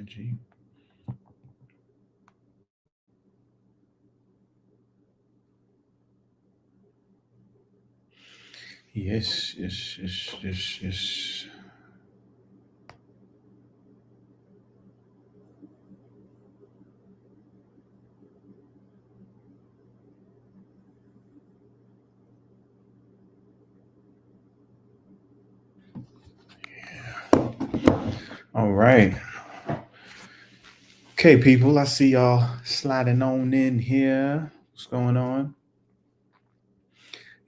energy. Yes, yes, yes, yes, yes. All right. Okay, people, I see y'all sliding on in here. What's going on?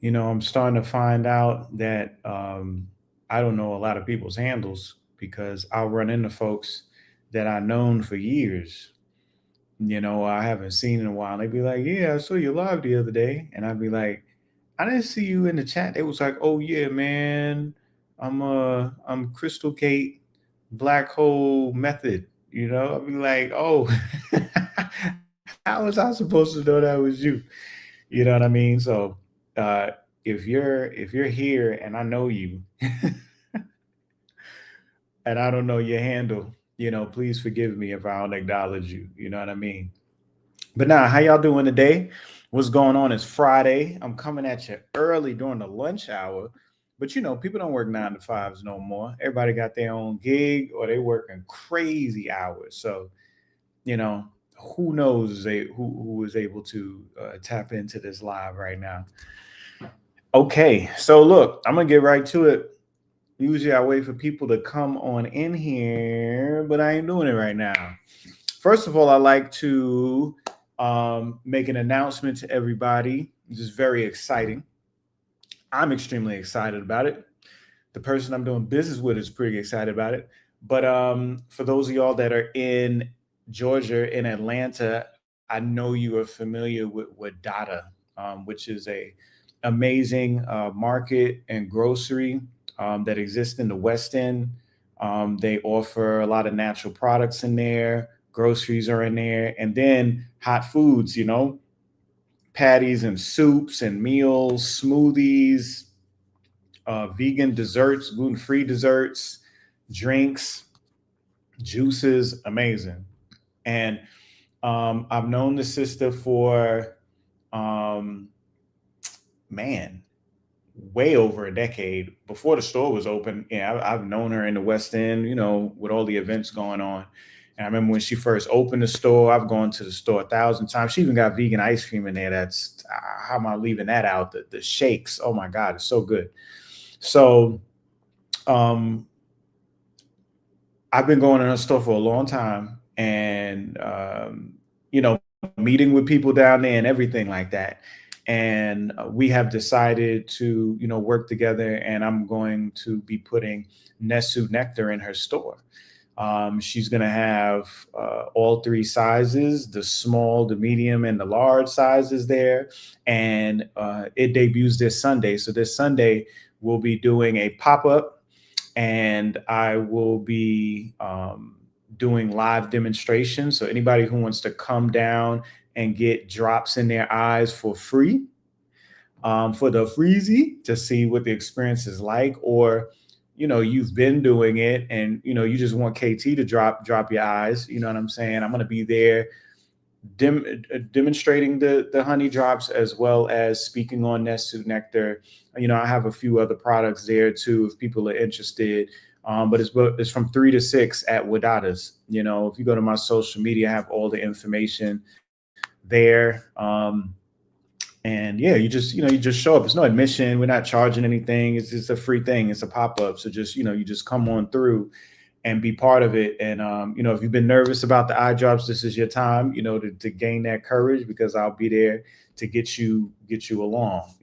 I'm starting to find out that I don't know a lot of people's handles because I'll run into folks that I've known for years. I haven't seen in a while. They'd be like, "Yeah, I saw you live the other day," and I'd be like, "I didn't see you in the chat." It was like, "Oh yeah, man, I'm Crystal Kate, Black Hole Method." I'd be like, "Oh, how was I supposed to know that was you?" You know what I mean? So uh, if you're here and I know you and I don't know your handle, please forgive me if I don't acknowledge you. You know what I mean? But now, how y'all doing today? What's going on? It's Friday. I'm coming at you early during the lunch hour. But people don't work 9 to 5s no more. Everybody got their own gig or they working crazy hours. So, you know, who knows who is able to tap into this live right now. Okay, so look, I'm gonna get right to it. Usually I wait for people to come on in here, but I ain't doing it right now. First of all, I like to make an announcement to everybody. This is very exciting. I'm extremely excited about it. The person I'm doing business with is pretty excited about it. But for those of y'all that are in Georgia, in Atlanta, I know you are familiar with Wadada, which is a amazing market and grocery that exists in the West End. They offer a lot of natural products in there. Groceries are in there, and then hot foods. Patties and soups and meals, smoothies, vegan desserts, gluten-free desserts, drinks, juices, amazing. And I've known the sister for um, man, way over a decade before the store was open. Yeah, I've known her in the West End, with all the events going on. And I remember when she first opened the store, I've gone to the store 1,000 times. She even got vegan ice cream in there. That's how am I leaving that out? The shakes. Oh my God, it's so good. So um, I've been going to her store for a long time, and you know, meeting with people down there and everything like that. And we have decided to, work together. And I'm going to be putting Nesu Nectar in her store. She's going to have all three sizes: the small, the medium, and the large sizes there. And it debuts this Sunday. So this Sunday, we'll be doing a pop up, and I will be doing live demonstrations. So anybody who wants to come down and get drops in their eyes for free, for the freezy, to see what the experience is like, or you've been doing it and you just want KT to drop your eyes. You know what I'm saying? I'm going to be there demonstrating the honey drops, as well as speaking on Nesu Nectar. I have a few other products there too if people are interested. But it's from 3 to 6 at Wadada's. If you go to my social media, I have all the information there. And yeah, you just show up. It's no admission. We're not charging anything. It's just a free thing. It's a pop up. So just you just come on through and be part of it. And if you've been nervous about the eye drops, this is your time, to gain that courage, because I'll be there to get you along.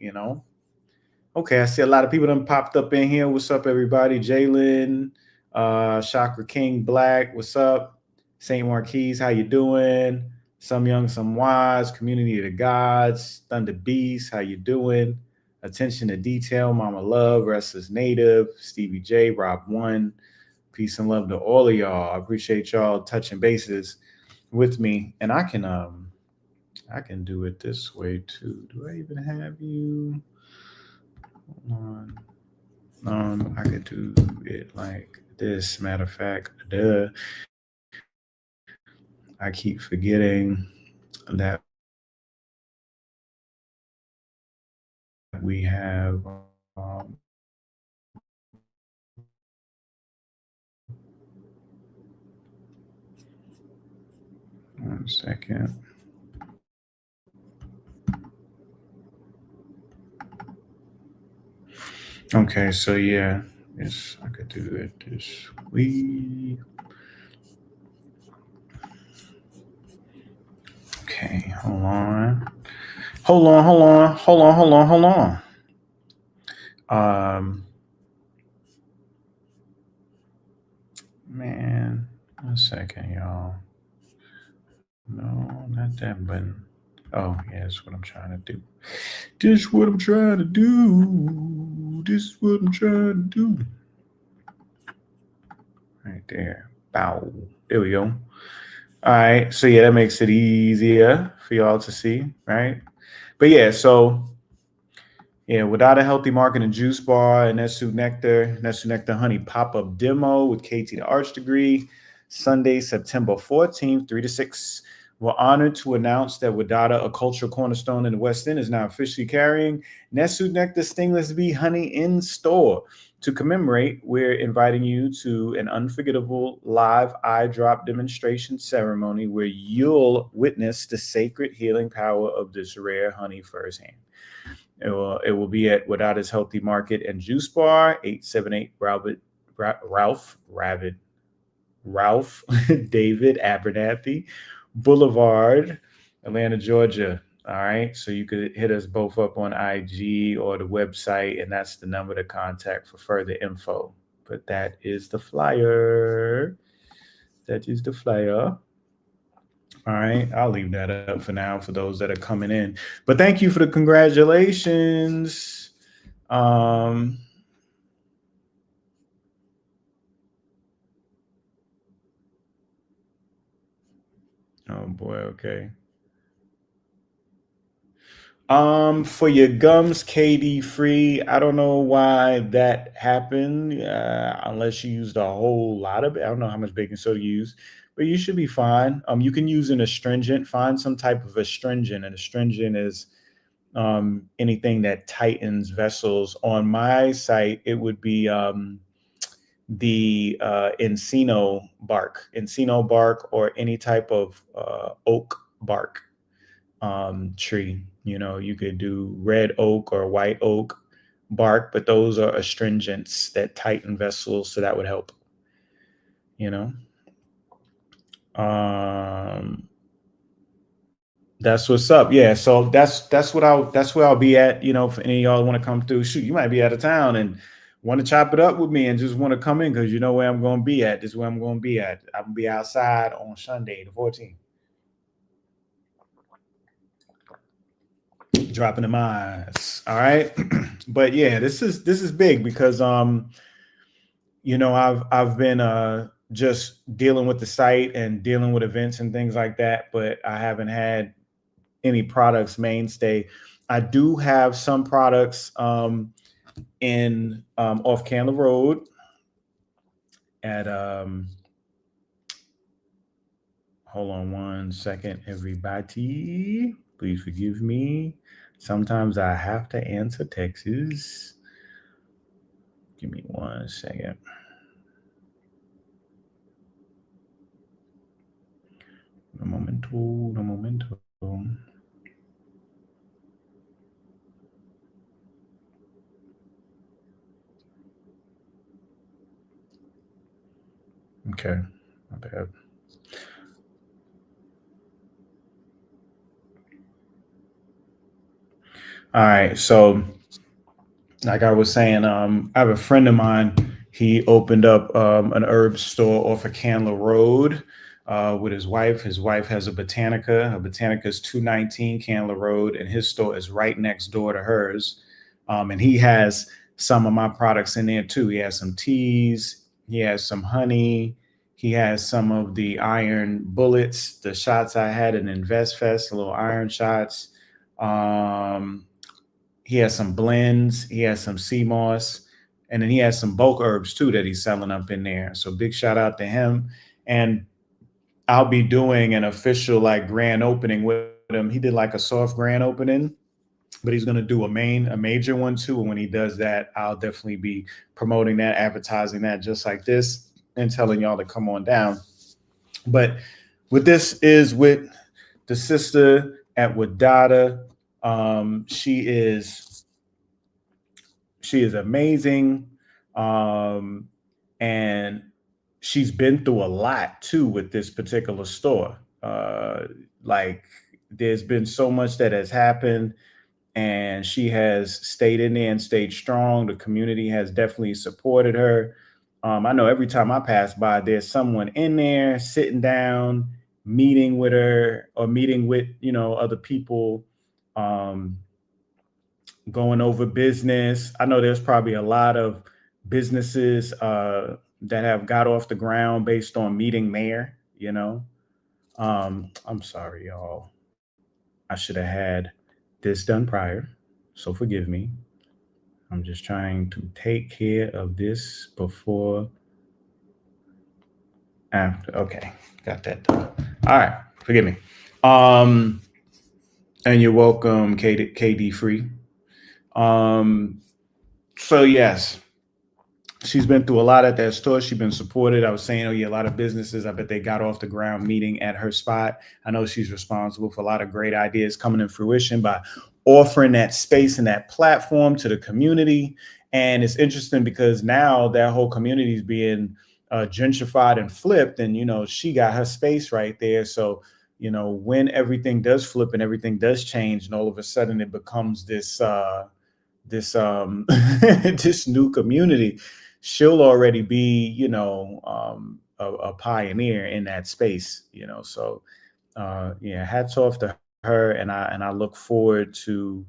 Okay, I see a lot of people done popped up in here. What's up, everybody? Jalen, Chakra King Black, what's up? St. Marquis, how you doing? Some Young, Some Wise, Community of the Gods, Thunder Beast, how you doing? Attention to Detail, Mama Love, Restless Native, Stevie J, Rob One. Peace and love to all of y'all. I appreciate y'all touching bases with me. And I can do it this way too. Do I even have you? Hold on. I could do it like this. Matter of fact, duh. I keep forgetting that we have. One second. Okay, so yeah, yes, I could do it this week. Okay, hold on. Hold on. Man, 1 second, y'all. No, not that button. Oh, yeah, that's what I'm trying to do. This what I'm trying to do. This is what I'm trying to do. Right there. Bow. There we go. All right. So yeah, that makes it easier for y'all to see, right? But yeah, so yeah, Without a Healthy Market and Juice Bar and Nesu Nectar Honey pop-up demo with KT the Arch Degree, Sunday, September 14th, 3 to 6. We're honored to announce that Wadada, a cultural cornerstone in the West End, is now officially carrying Nesu Nectar Stingless Bee Honey in store. To commemorate, we're inviting you to an unforgettable live eye drop demonstration ceremony where you'll witness the sacred healing power of this rare honey firsthand. It will be at Wadada's Healthy Market and Juice Bar, 878 Ralph David Abernathy Boulevard, Atlanta, Georgia. All right. So you could hit us both up on IG or the website, and that's the number to contact for further info. But that is the flyer. That is the flyer. All right. I'll leave that up for now for those that are coming in. But thank you for the congratulations. Um, oh boy, okay. For your gums, KD free. I don't know why that happened. Unless you used a whole lot of it. I don't know how much baking soda you use, but you should be fine. You can use an astringent. Find some type of astringent. An astringent is anything that tightens vessels. On my site, it would be the Encino bark, or any type of oak bark tree. You know, you could do red oak or white oak bark, but those are astringents that tighten vessels, so that would help. You know, um, that's what's up. Yeah, so that's where I'll be at. You know, for any of y'all want to come through, shoot, you might be out of town and want to chop it up with me and just want to come in because you know where I'm going to be at. This is where I'm going to be at. I'm gonna be outside on Sunday, the 14th, dropping the mines. All right, but yeah, this is big because you know, I've been just dealing with the site and dealing with events and things like that, but I haven't had any products mainstay. I do have some products in off Candler Road at hold on 1 second, everybody. Please forgive me. Sometimes I have to answer texts. Give me 1 second. Un momento. Okay, my bad. All right, so like I was saying, I have a friend of mine. He opened up an herb store off of Candler Road with his wife. His wife has a Botanica. A Botanica is 219 Candler Road, and his store is right next door to hers. And he has some of my products in there too. He has some teas. He has some honey. He has some of the iron bullets, the shots I had in Invest Fest, the little iron shots. Um, he has some blends. He has some sea moss, and then he has some bulk herbs too that he's selling up in there. So big shout out to him. And I'll be doing an official like grand opening with him. He did like a soft grand opening, but he's going to do a major one too. And when he does that, I'll definitely be promoting that, advertising that just like this, and telling y'all to come on down. But with this is with the sister at Wadada. She is amazing. And she's been through a lot too with this particular store. Like there's been so much that has happened, and she has stayed in there and stayed strong. The community has definitely supported her. I know every time I pass by, there's someone in there sitting down, meeting with her or meeting with, other people, um, going over business. I know there's probably a lot of businesses that have got off the ground based on meeting there. I'm sorry, y'all. I should have had this done prior. So forgive me. I'm just trying to take care of this before after. Okay, got that done. All right, forgive me. Um, and you're welcome, KD Free. So yes, she's been through a lot at that store. She's been supported. I was saying, oh yeah, a lot of businesses, I bet they got off the ground meeting at her spot. I know she's responsible for a lot of great ideas coming in fruition by offering that space and that platform to the community. And it's interesting because now that whole community is being gentrified and flipped, and she got her space right there. So when everything does flip and everything does change, and all of a sudden it becomes this this new community, she'll already be a pioneer in that space. So yeah, hats off to her, and I look forward to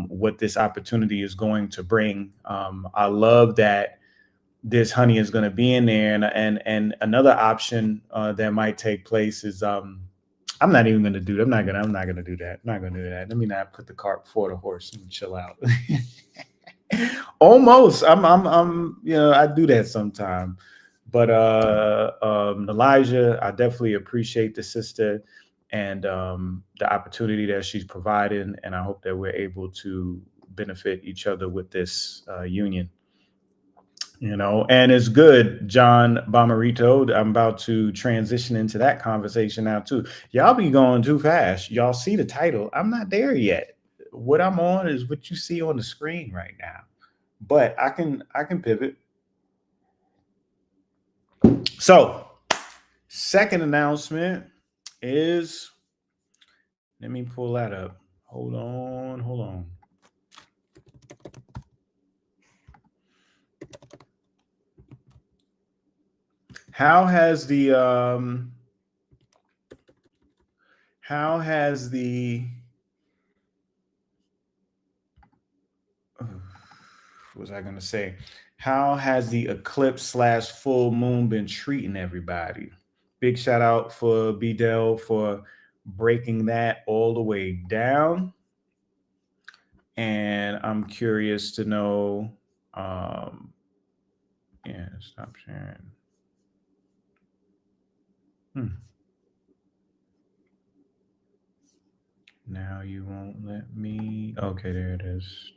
what this opportunity is going to bring. I love that this honey is going to be in there, and another option that might take place is I'm not even going to do. I'm not going to do that. I'm not going to do that. Let me not put the cart before the horse and chill out. Almost. I'm. I do that sometime. But Elijah, I definitely appreciate the sister and the opportunity that she's providing, and I hope that we're able to benefit each other with this union. And it's good, John Bomarito. I'm about to transition into that conversation now too. Y'all be going too fast. Y'all see the title. I'm not there yet. What I'm on is what you see on the screen right now. But I can pivot. So, second announcement is, let me pull that up. Hold on. How has the what was I going to say? How has the eclipse/full moon been treating everybody? Big shout out for Bdell for breaking that all the way down. And I'm curious to know. Yeah, stop sharing. Now you won't let me. Okay, there it is.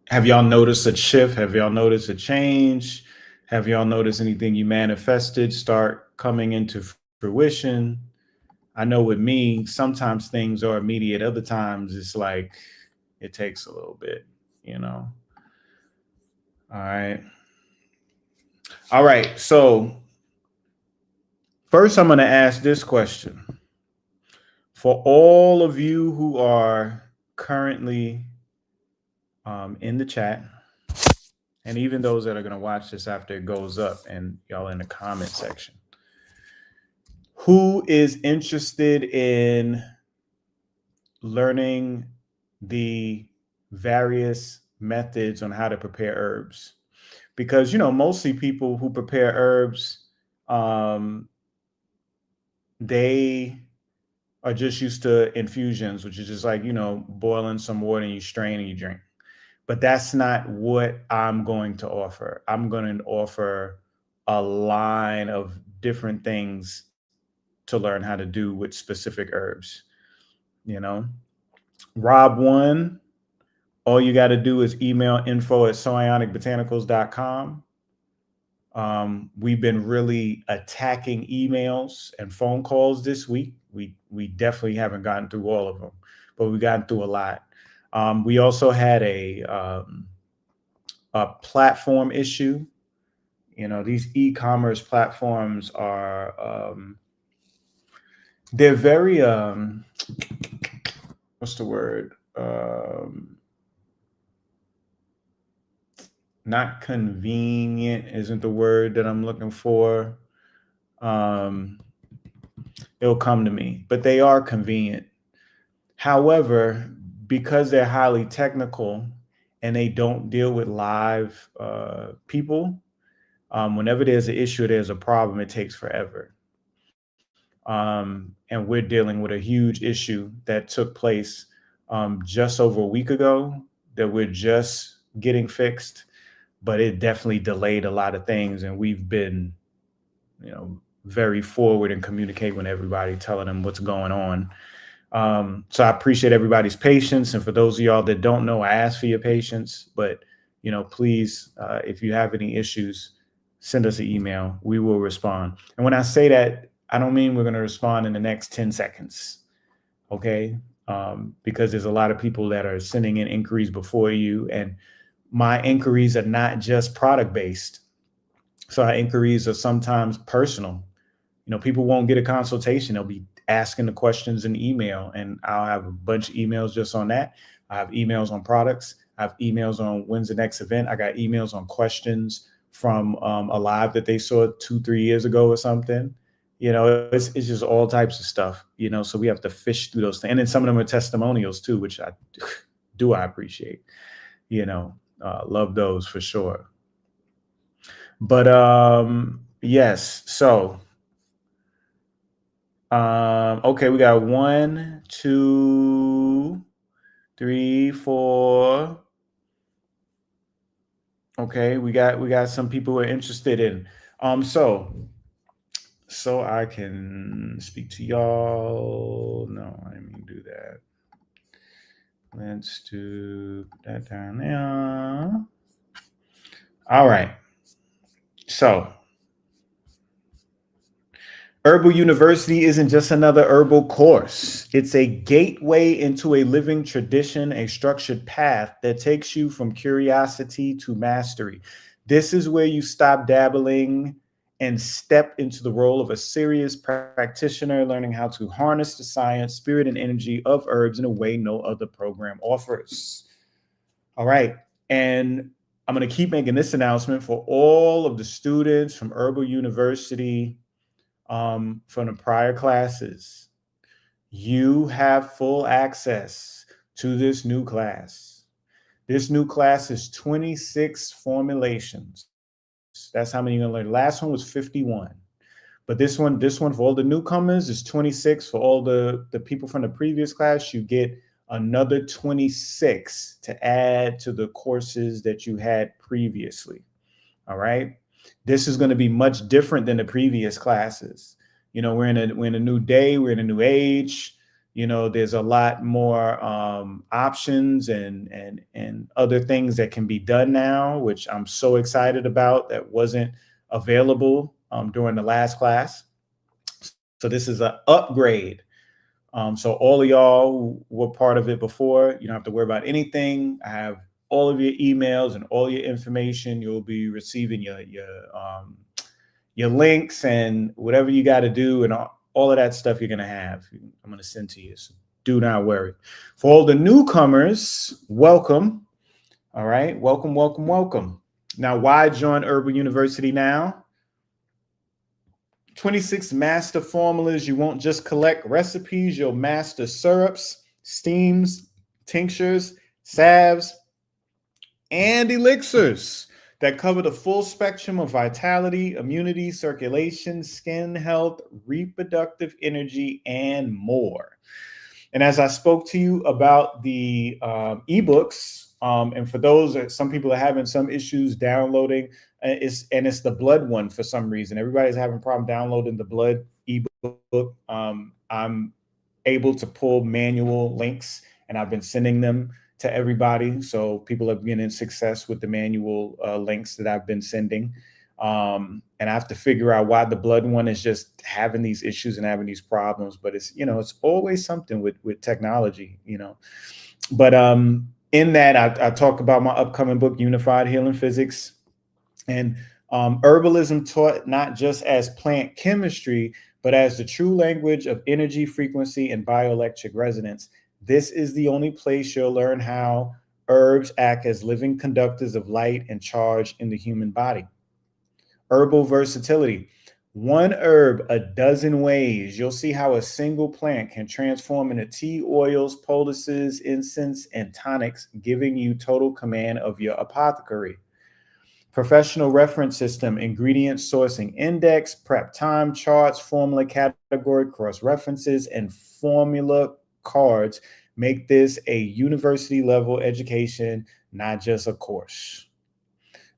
Have y'all noticed a shift? Have y'all noticed a change? Have y'all noticed anything you manifested start coming into fruition? I know with me, sometimes things are immediate. Other times it's like it takes a little bit. All right. All right. So first, I'm going to ask this question. For all of you who are currently in the chat, and even those that are going to watch this after it goes up, and y'all in the comment section, who is interested in learning the various methods on how to prepare herbs? Because mostly people who prepare herbs, they are just used to infusions, which is just like boiling some water and you strain and you drink. But that's not what I'm going to offer. I'm going to offer a line of different things to learn how to do with specific herbs. You know, Rob one, all you got to do is email info@soionicbotanicals.com. We've been really attacking emails and phone calls this week. We definitely haven't gotten through all of them, but we gotten through a lot. We also had a platform issue. You know, these e-commerce platforms are they're very what's the word? Not convenient isn't the word that I'm looking for. It'll come to me, but they are convenient. However, because they're highly technical and they don't deal with live people, whenever there's an issue, there's a problem, it takes forever. And we're dealing with a huge issue that took place just over a week ago that we're just getting fixed, but it definitely delayed a lot of things. And we've been, very forward and communicate with everybody, telling them what's going on. So I appreciate everybody's patience. And for those of y'all that don't know, I ask for your patience, but please, if you have any issues, send us an email. We will respond. And when I say that, I don't mean we're going to respond in the next 10 seconds. Okay. Because there's a lot of people that are sending in inquiries before you, and my inquiries are not just product based. So our inquiries are sometimes personal. People won't get a consultation. They'll be asking the questions in email, and I'll have a bunch of emails just on that. I have emails on products. I have emails on when's the next event. I got emails on questions from a live that they saw 2-3 years ago or something. It's just all types of stuff, so we have to fish through those things. And then some of them are testimonials too, which I appreciate, love those for sure. But yes, so okay, we got 1, 2, 3, 4. Okay, we got some people who are interested in so I can speak to y'all. No, I didn't mean to do that. Let's do that down there. All right. So Herbal University isn't just another herbal course. It's a gateway into a living tradition, a structured path that takes you from curiosity to mastery. This is where you stop dabbling and step into the role of a serious practitioner, learning how to harness the science, spirit, and energy of herbs in a way no other program offers. All right. And I'm going to keep making this announcement for all of the students from Herbal University. From the prior classes, you have full access to this new class. This new class is 26 formulations. That's how many you're gonna learn. The last one was 51. But this one for all the newcomers is 26. For all the people from the previous class, you get another 26 to add to the courses that you had previously. All right. This is going to be much different than the previous classes. We're in a new day. We're in a new age. There's a lot more options and other things that can be done now, which I'm so excited about. That wasn't available during the last class. So this is an upgrade. So all of y'all who were part of it before, you don't have to worry about anything. I have all of your emails and all your information. You'll be receiving your links and whatever you got to do, and all of that stuff you're going to have. I'm going to send to you. So do not worry. For all the newcomers, welcome. All right. Welcome, welcome, welcome. Now, why join Herbal University now? 26 master formulas. You won't just collect recipes. You'll master syrups, steams, tinctures, salves, and elixirs that cover the full spectrum of vitality, immunity, circulation, skin health, reproductive energy, and more. And as I spoke to you about the ebooks And for those that some people are having some issues downloading, it's the blood one for some reason. Everybody's having a problem downloading the blood ebook. I'm able to pull manual links, and I've been sending them to everybody. So people are getting success with the manual links that I've been sending. And I have to figure out why the blood one is just having these issues and having these problems. But it's, it's always something with technology, But in that, I talk about my upcoming book, Unified Healing Physics. And herbalism taught not just as plant chemistry, but as the true language of energy, frequency, and bioelectric resonance. This is the only place you'll learn how herbs act as living conductors of light and charge in the human body. Herbal versatility. One herb, a dozen ways. You'll see how a single plant can transform into tea, oils, poultices, incense, and tonics, giving you total command of your apothecary. Professional reference system, ingredient sourcing index, prep time charts, formula category, cross references, and formula cards make this a university level education, not just a course.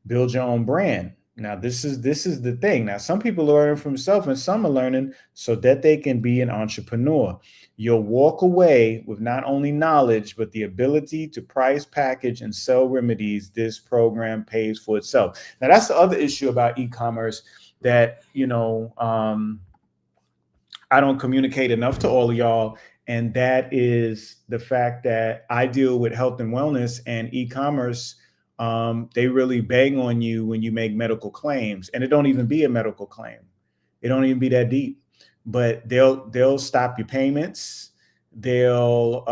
Build your own brand. Now, this is the thing. Now, some people are learning from self and some are learning so that they can be an entrepreneur. You'll walk away with not only knowledge, but the ability to price, package, and sell remedies. This program pays for itself. Now, that's the other issue about e-commerce that, I don't communicate enough to all of y'all. And that is the fact that I deal with health and wellness, and e-commerce, they really bang on you when you make medical claims, and it don't even be a medical claim. It don't even be that deep, but they'll stop your payments. They'll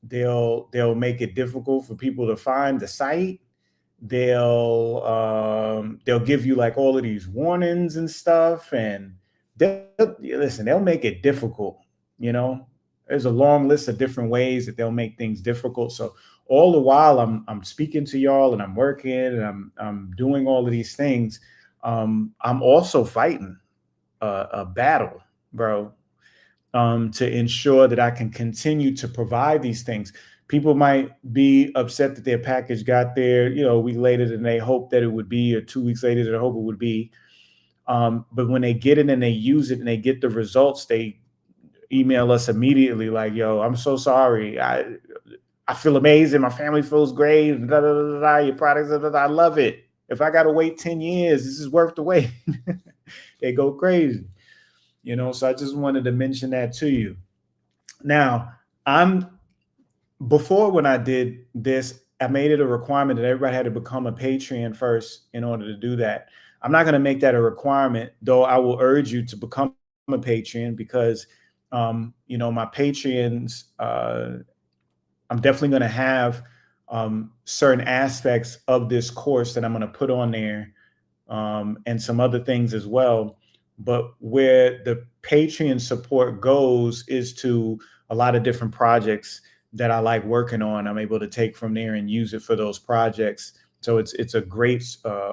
make it difficult for people to find the site. They'll give you like all of these warnings and stuff, and they'll make it difficult. There's a long list of different ways that they'll make things difficult. So all the while I'm speaking to y'all and I'm working and I'm doing all of these things, I'm also fighting a battle, bro, to ensure that I can continue to provide these things. People might be upset that their package got there, a week later than they hoped that it would be, or 2 weeks later than they hope it would be. But when they get it and they use it and they get the results, they email us immediately like, yo, I'm so sorry. I feel amazing. My family feels great. Da, da, da, da, your products, da, da, da, I love it. If I got to wait 10 years, this is worth the wait. They go crazy, so I just wanted to mention that to you. Now, before when I did this, I made it a requirement that everybody had to become a Patreon first in order to do that. I'm not going to make that a requirement, though I will urge you to become a Patreon because, my Patreons, I'm definitely going to have certain aspects of this course that I'm going to put on there, and some other things as well. But where the Patreon support goes is to a lot of different projects that I like working on. I'm able to take from there and use it for those projects. So it's a great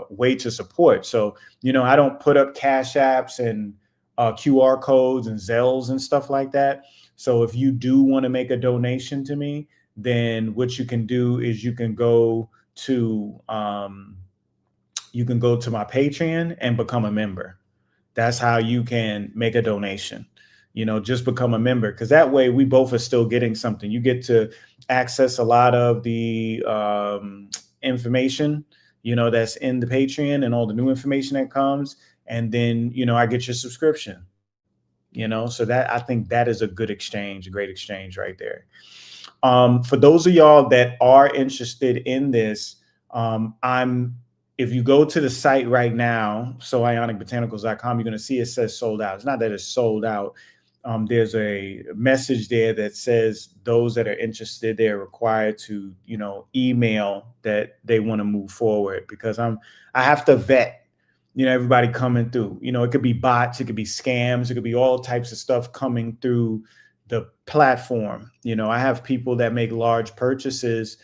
way to support. So, I don't put up Cash Apps and QR codes and Zells and stuff like that. So if you do want to make a donation to me, then what you can do is you can go to my Patreon and become a member. That's how you can make a donation. Just become a member, because that way we both are still getting something. You get to access a lot of the information, that's in the Patreon and all the new information that comes. And then, I get your subscription, so that I think that is a good exchange, a great exchange right there. For those of y'all that are interested in this, if you go to the site right now, soionicbotanicals.com, you're going to see it says sold out. It's not that it's sold out. There's a message there that says those that are interested, they're required to, email that they want to move forward, because I have to vet, everybody coming through. It could be bots, it could be scams, it could be all types of stuff coming through the platform. I have people that make large purchases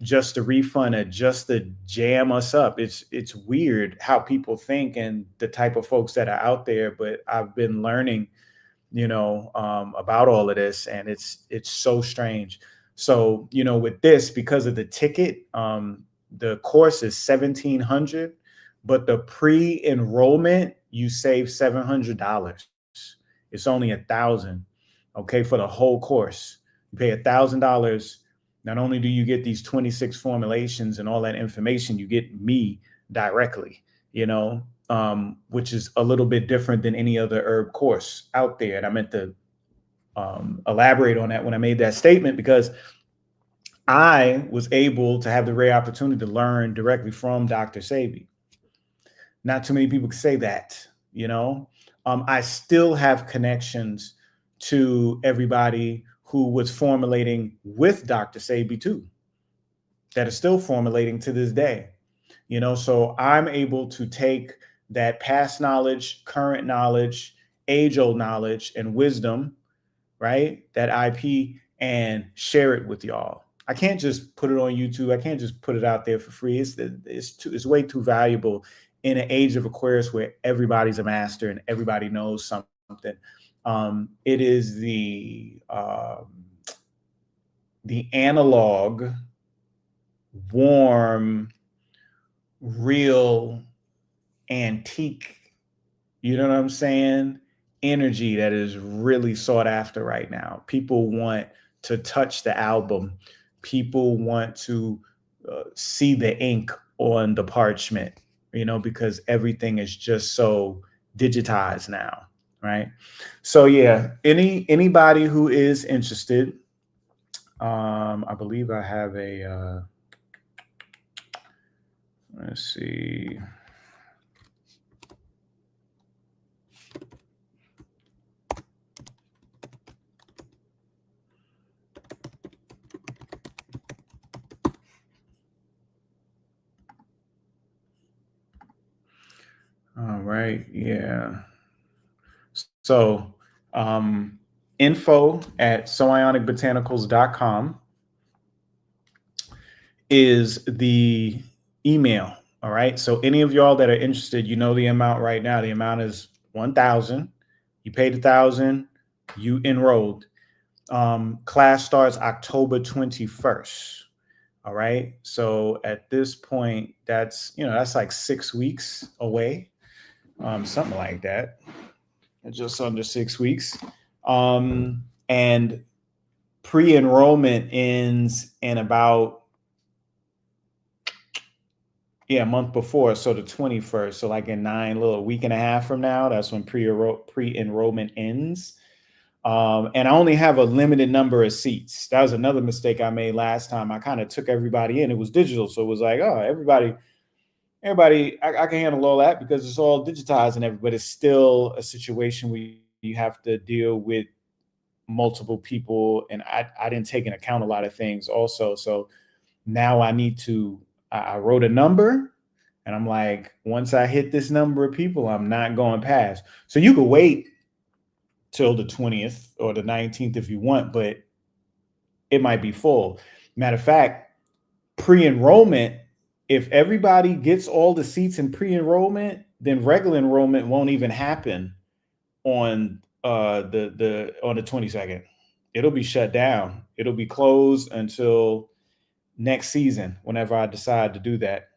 just to refund it, just to jam us up. It's weird how people think and the type of folks that are out there, but I've been learning, about all of this, and it's so strange. So, with this, because of the ticket, the course is 1,700, but the pre-enrollment, you save $700. It's only 1,000, okay, for the whole course. You pay $1,000. Not only do you get these 26 formulations and all that information, you get me directly, which is a little bit different than any other herb course out there. And I meant to elaborate on that when I made that statement, because I was able to have the rare opportunity to learn directly from Dr. Sebi. Not too many people can say that, I still have connections to everybody who was formulating with Dr. Sebi too, that is still formulating to this day. So I'm able to take that past knowledge, current knowledge, age-old knowledge, and wisdom, right? That IP, and share it with y'all. I can't just put it on YouTube. I can't just put it out there for free. It's way too valuable in an age of Aquarius where everybody's a master and everybody knows something. It is the analog, warm, real, antique, you know what I'm saying, energy that is really sought after right now. People want to touch the album. People want to see the ink on the parchment, because everything is just so digitized now, right? So yeah, anybody who is interested, I believe I have a let's see. All right. Yeah. So, info at soionicbotanicals.com is the email. All right. So any of y'all that are interested, the amount right now. The amount is 1,000. You paid 1,000. You enrolled. Class starts October 21st. All right. So at this point, that's like 6 weeks away. Something like that. Just under 6 weeks. And pre-enrollment ends in about a month before, so the 21st. So like in a week and a half from now, that's when pre-enrollment ends. And I only have a limited number of seats. That was another mistake I made last time. I kind of took everybody in. It was digital, so it was like, oh, everybody, I can handle all that because it's all digitized and everything. But it's still a situation where you have to deal with multiple people, and I didn't take into account a lot of things also. So now I wrote a number, and I'm like, once I hit this number of people, I'm not going past. So you could wait till the 20th or the 19th if you want, but it might be full. Matter of fact, pre-enrollment, if everybody gets all the seats in pre-enrollment, then regular enrollment won't even happen on the 22nd. It'll be shut down. It'll be closed until next season, whenever I decide to do that.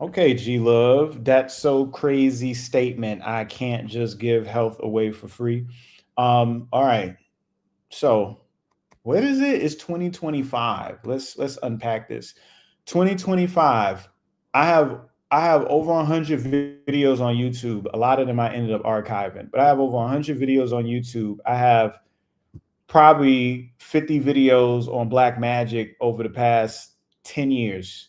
Okay, G Love, that's so crazy statement. I can't just give health away for free. All right. So what is it? It's 2025. Let's unpack this. 2025. I have over 100 videos on YouTube. A lot of them I ended up archiving, but I have over 100 videos on YouTube. I have probably 50 videos on Black Magic over the past 10 years.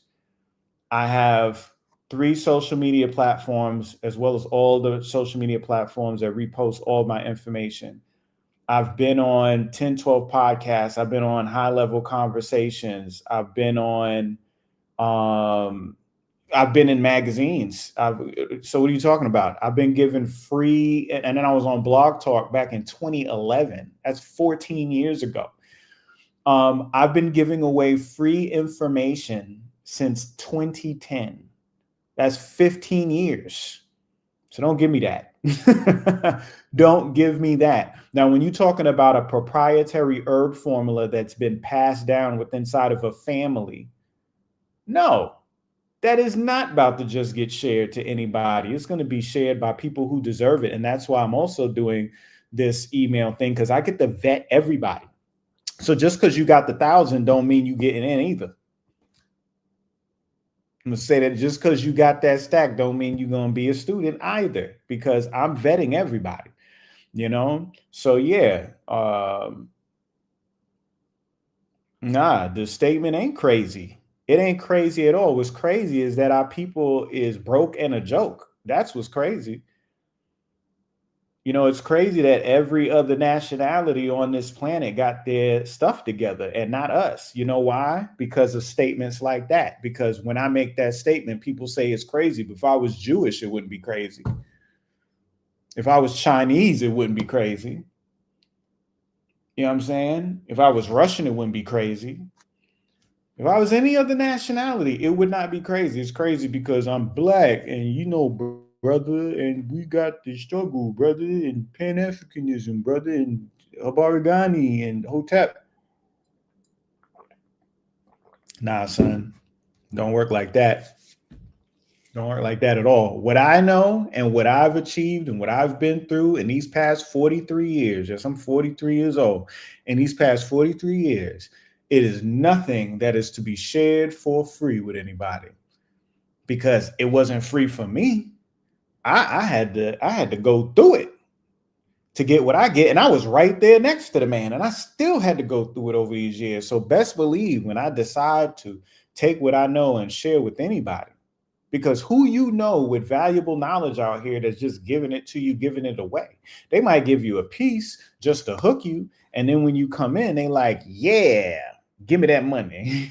I have 3 social media platforms, as well as all the social media platforms that repost all my information. I've been on 10, 12 podcasts. I've been on High Level Conversations. I've been on, I've been in magazines. So what are you talking about? I've been given free, and then I was on Blog Talk back in 2011. That's 14 years ago. I've been giving away free information since 2010. That's 15 years. So don't give me that. Don't give me that. Now, when you're talking about a proprietary herb formula that's been passed down with inside of a family, no, that is not about to just get shared to anybody. It's going to be shared by people who deserve it. And that's why I'm also doing this email thing, because I get to vet everybody. So just because you got the 1,000 don't mean you getting in either. I'm gonna say that just because you got that stack don't mean you're gonna be a student either, because I'm vetting everybody, you know. So yeah, nah, the statement ain't crazy. It ain't crazy at all. What's crazy is that our people is broke and a joke. That's what's crazy. You know, it's crazy that every other nationality on this planet got their stuff together and not us. You know why? Because of statements like that. Because when I make that statement, people say it's crazy. But if I was Jewish, it wouldn't be crazy. If I was Chinese, it wouldn't be crazy. You know what I'm saying? If I was Russian, it wouldn't be crazy. If I was any other nationality, it would not be crazy. It's crazy because I'm black and, you know, brother, and we got the struggle, brother, and Pan-Africanism, brother, and Habarigani and Hotep. Nah, son, don't work like that. Don't work like that at all. What I know and what I've achieved and what I've been through in these past 43 years, yes, I'm 43 years old. In these past 43 years, it is nothing that is to be shared for free with anybody, because it wasn't free for me. I had to go through it to get what I get. And I was right there next to the man. And I still had to go through it over these years. So best believe when I decide to take what I know and share with anybody, because who you know with valuable knowledge out here that's just giving it to you, giving it away. They might give you a piece just to hook you. And then when you come in, they like, yeah, give me that money.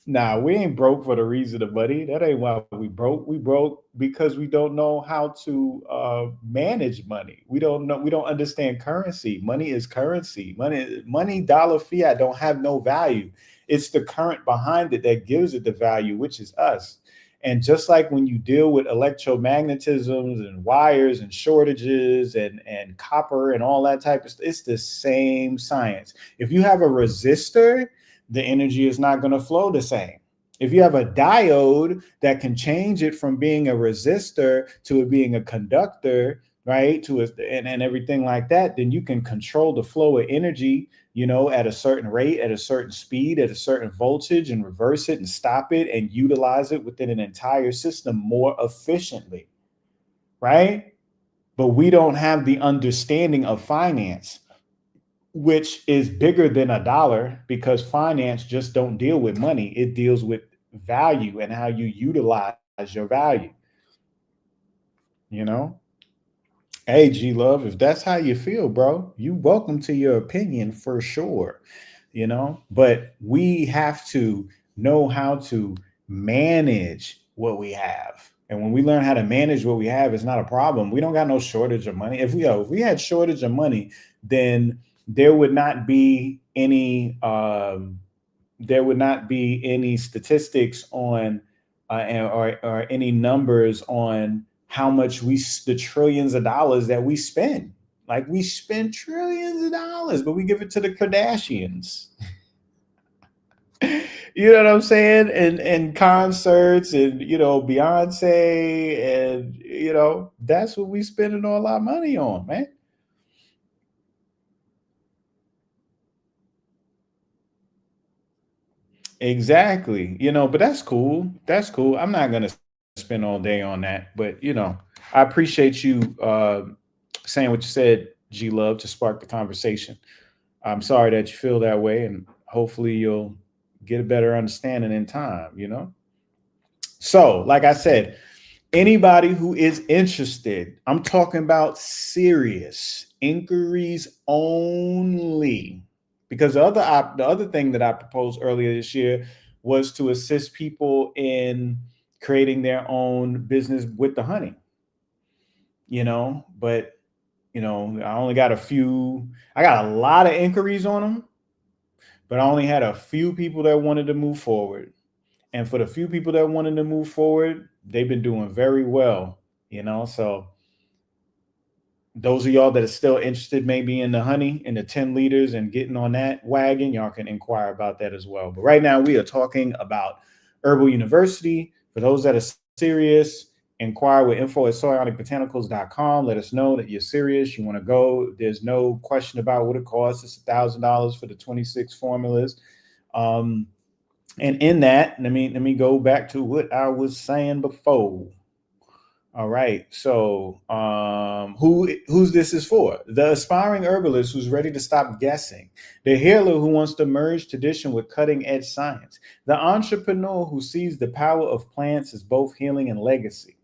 Nah, we ain't broke for the reason of money. That ain't why we broke. We broke because we don't know how to manage money. We don't know. We don't understand currency. Money is currency. Money, dollar, fiat don't have no value. It's the current behind it that gives it the value, which is us. And just like when you deal with electromagnetisms and wires and shortages and copper and all that type of stuff, it's the same science. If you have a resistor, the energy is not going to flow the same. If you have a diode that can change it from being a resistor to it being a conductor, right, to a, and everything like that, then you can control the flow of energy, you know, at a certain rate, at a certain speed, at a certain voltage, and reverse it and stop it and utilize it within an entire system more efficiently, right? But we don't have the understanding of finance, which is bigger than a dollar, because finance just don't deal with money. It deals with value and how you utilize your value. You know, hey, G Love, if that's how you feel, bro, you welcome to your opinion for sure. You know, but we have to know how to manage what we have. And when we learn how to manage what we have, it's not a problem. We don't got no shortage of money. If we had shortage of money, then there would not be any statistics on or any numbers on how much the trillions of dollars that we spend. Like, we spend trillions of dollars, but we give it to the Kardashians. You know what I'm saying? And concerts and, you know, Beyonce, and, you know, that's what we spending all our money on, man. Exactly. You know, but that's cool. That's cool. I'm not gonna spend all day on that, but you know, I appreciate you saying what you said, G Love, to spark the conversation. I'm sorry that you feel that way, and hopefully you'll get a better understanding in time, you know? So, like I said, anybody who is interested, I'm talking about serious inquiries only. Because the other thing that I proposed earlier this year was to assist people in creating their own business with the honey, you know, but you know, I got a lot of inquiries on them, but I only had a few people that wanted to move forward. And for the few people that wanted to move forward, they've been doing very well, you know. So those of y'all that are still interested maybe in the honey and the 10 liters and getting on that wagon, y'all can inquire about that as well. But right now we are talking about Herbal University. For those that are serious, inquire with info@psionicbotanicals.com. Let us know that you're serious, you want to go. There's no question about what it costs. It's $1,000 for the 26 formulas. And in that, let me go back to what I was saying before. All right. So, who's this is for? The aspiring herbalist who's ready to stop guessing, the healer who wants to merge tradition with cutting edge science, the entrepreneur who sees the power of plants as both healing and legacy.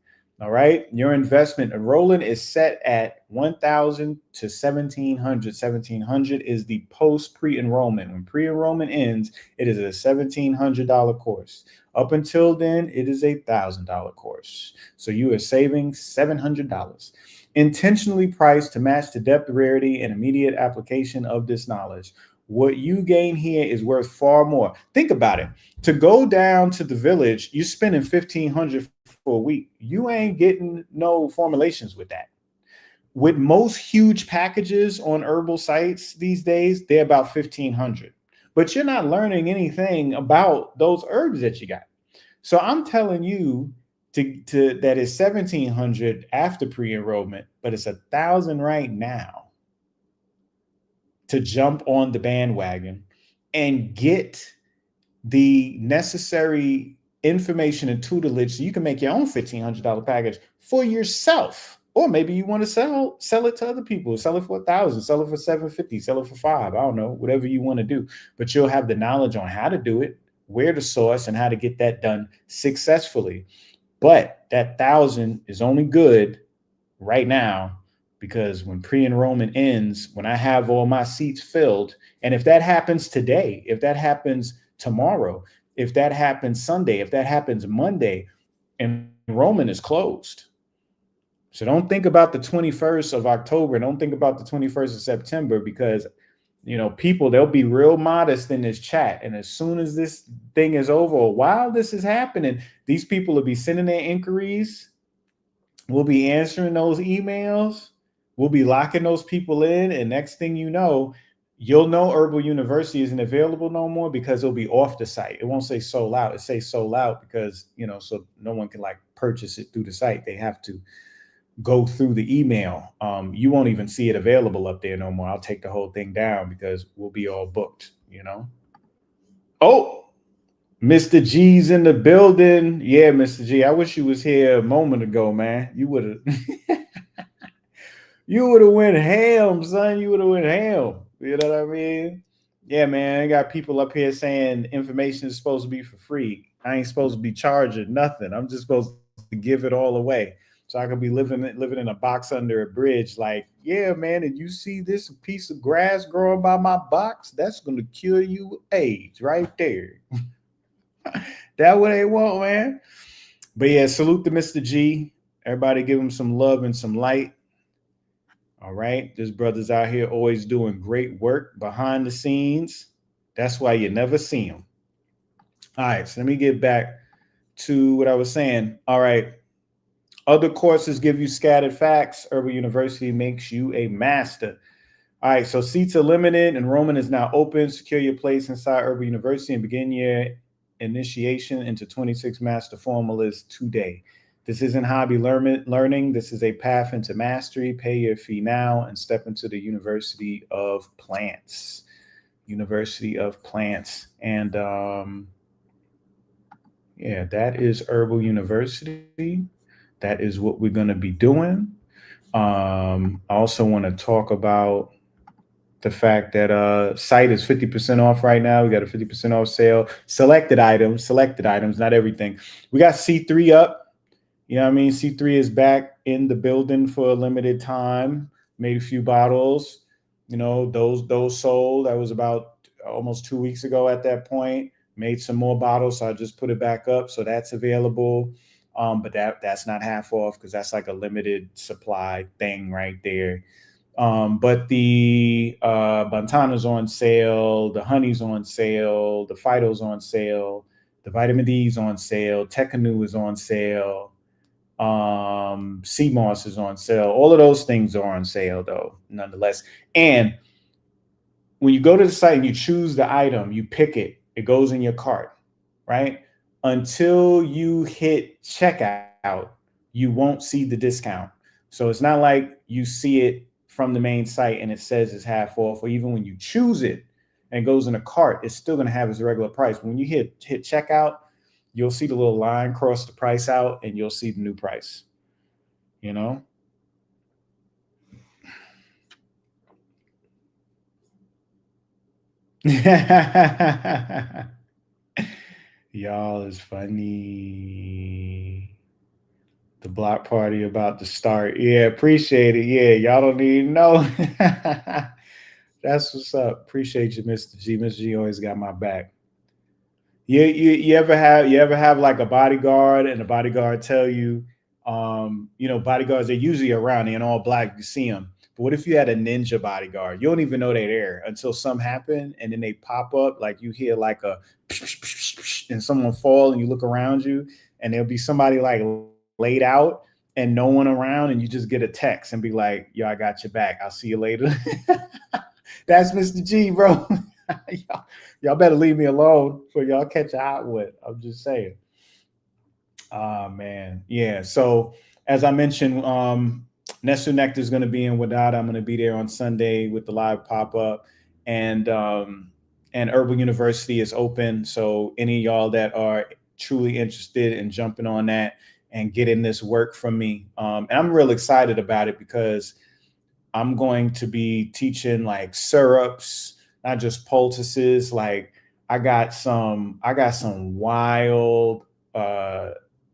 All right. Your investment enrolling is set at 1,000 to 1,700. 1,700 is the post pre-enrollment. When pre-enrollment ends, it is a $1,700 course. Up until then, it is a $1,000 course. So you are saving $700. Intentionally priced to match the depth, rarity, and immediate application of this knowledge. What you gain here is worth far more. Think about it. To go down to the village, you're spending $1,500 for a week. You ain't getting no formulations with that. With most huge packages on herbal sites these days, they're about $1,500. But you're not learning anything about those herbs that you got. So I'm telling you to that is $1,700 after pre-enrollment, but it's $1,000 right now to jump on the bandwagon and get the necessary information and tutelage so you can make your own $1,500 package for yourself. Or maybe you want to sell it to other people, sell it for $1,000, sell it for $750, sell it for $5. I don't know, whatever you want to do. But you'll have the knowledge on how to do it, where to source, and how to get that done successfully. But that $1,000 is only good right now because when pre-enrollment ends, when I have all my seats filled, and if that happens today, if that happens tomorrow, if that happens Sunday, if that happens Monday, enrollment is closed. So don't think about the 21st of October. Don't think about the 21st of September because, you know, people, they'll be real modest in this chat. And as soon as this thing is over, or while this is happening, these people will be sending their inquiries. We'll be answering those emails. We'll be locking those people in. And next thing you know, you'll know Herbal University isn't available no more because it'll be off the site. It won't say sold out. It says sold out because, you know, so no one can like purchase it through the site. They have to go through the email. You won't even see it available up there no more. I'll take the whole thing down because we'll be all booked, you know. Oh, Mr. G's in the building. Yeah, Mr. G. I wish you was here a moment ago, man. You would have you would have went ham, son. You would have went ham. You know what I mean? Yeah, man. I got people up here saying information is supposed to be for free. I ain't supposed to be charging nothing. I'm just supposed to give it all away. So I could be living in a box under a bridge. Like, yeah, man, and you see this piece of grass growing by my box? That's going to cure you AIDS right there. That what they want, man. But yeah, salute to Mr. G. Everybody give him some love and some light. All right. This brother's out here always doing great work behind the scenes. That's why you never see him. All right. So let me get back to what I was saying. All right. Other courses give you scattered facts. Herbal University makes you a master. All right, so seats are limited. Enrollment is now open. Secure your place inside Herbal University and begin your initiation into 26 master formulas today. This isn't hobby learning. This is a path into mastery. Pay your fee now and step into the University of Plants. University of Plants. And yeah, that is Herbal University. That is what we're going to be doing. I also want to talk about the fact that site is 50% off right now. We got a 50% off sale. Selected items, not everything. We got C3 up. You know what I mean? C3 is back in the building for a limited time. Made a few bottles. You know, those sold. That was about almost 2 weeks ago at that point. Made some more bottles, so I just put it back up. So that's available. But that's not half off because that's like a limited supply thing right there. But the Bantana's on sale, the honey's on sale, the Phyto's on sale, The vitamin D is on sale. Tekanu is on sale. Sea moss is on sale. All of those things are on sale though, nonetheless. And when you go to the site and you choose the item, you pick it, it goes in your cart, right? Until you hit checkout, you won't see the discount. So it's not like you see it from the main site and it says it's half off, or even when you choose it and it goes in a cart, it's still going to have its regular price. When you hit checkout, you'll see the little line cross the price out and you'll see the new price, you know? Y'all is funny. The block party about to start. Yeah, appreciate it. Yeah, y'all don't even know. That's what's up. Appreciate you, Mr. G. Mr. G always got my back. You ever have like a bodyguard and the bodyguard tell you, bodyguards they're usually around, they're in all black, you see them. But what if you had a ninja bodyguard? You don't even know they're there until something happen and then they pop up, like you hear like a and someone fall and you look around you and there'll be somebody like laid out and no one around and you just get a text and be like, yo, I got your back. I'll see you later. That's Mr. G, bro. y'all better leave me alone for y'all catch a hot one. I'm just saying. Ah man. Yeah. So as I mentioned, Nesu Nectar is going to be in Wadada. I'm going to be there on Sunday with the live pop-up. And Herbal University is open. So any of y'all that are truly interested in jumping on that and getting this work from me. And I'm real excited about it because I'm going to be teaching like syrups, not just poultices. Like I got some wild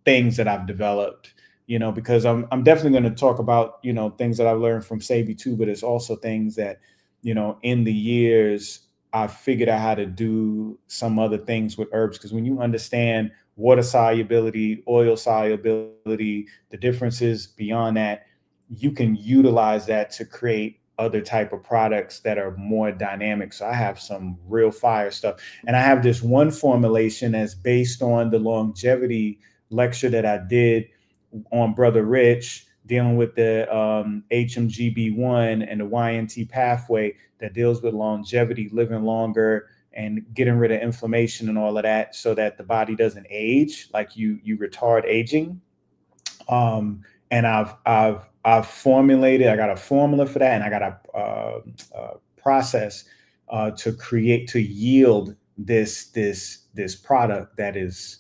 things that I've developed, because I'm definitely going to talk about, things that I've learned from Sabi too, but it's also things that, in the years I figured out how to do some other things with herbs. Because when you understand water solubility, oil solubility, the differences beyond that, you can utilize that to create other type of products that are more dynamic. So I have some real fire stuff. And I have this one formulation that's based on the longevity lecture that I did on Brother Rich, dealing with the HMGB1 and the YNT pathway that deals with longevity, living longer, and getting rid of inflammation and all of that, so that the body doesn't age, like you retard aging. And I've formulated. I got a formula for that, and I got a process to yield this product that is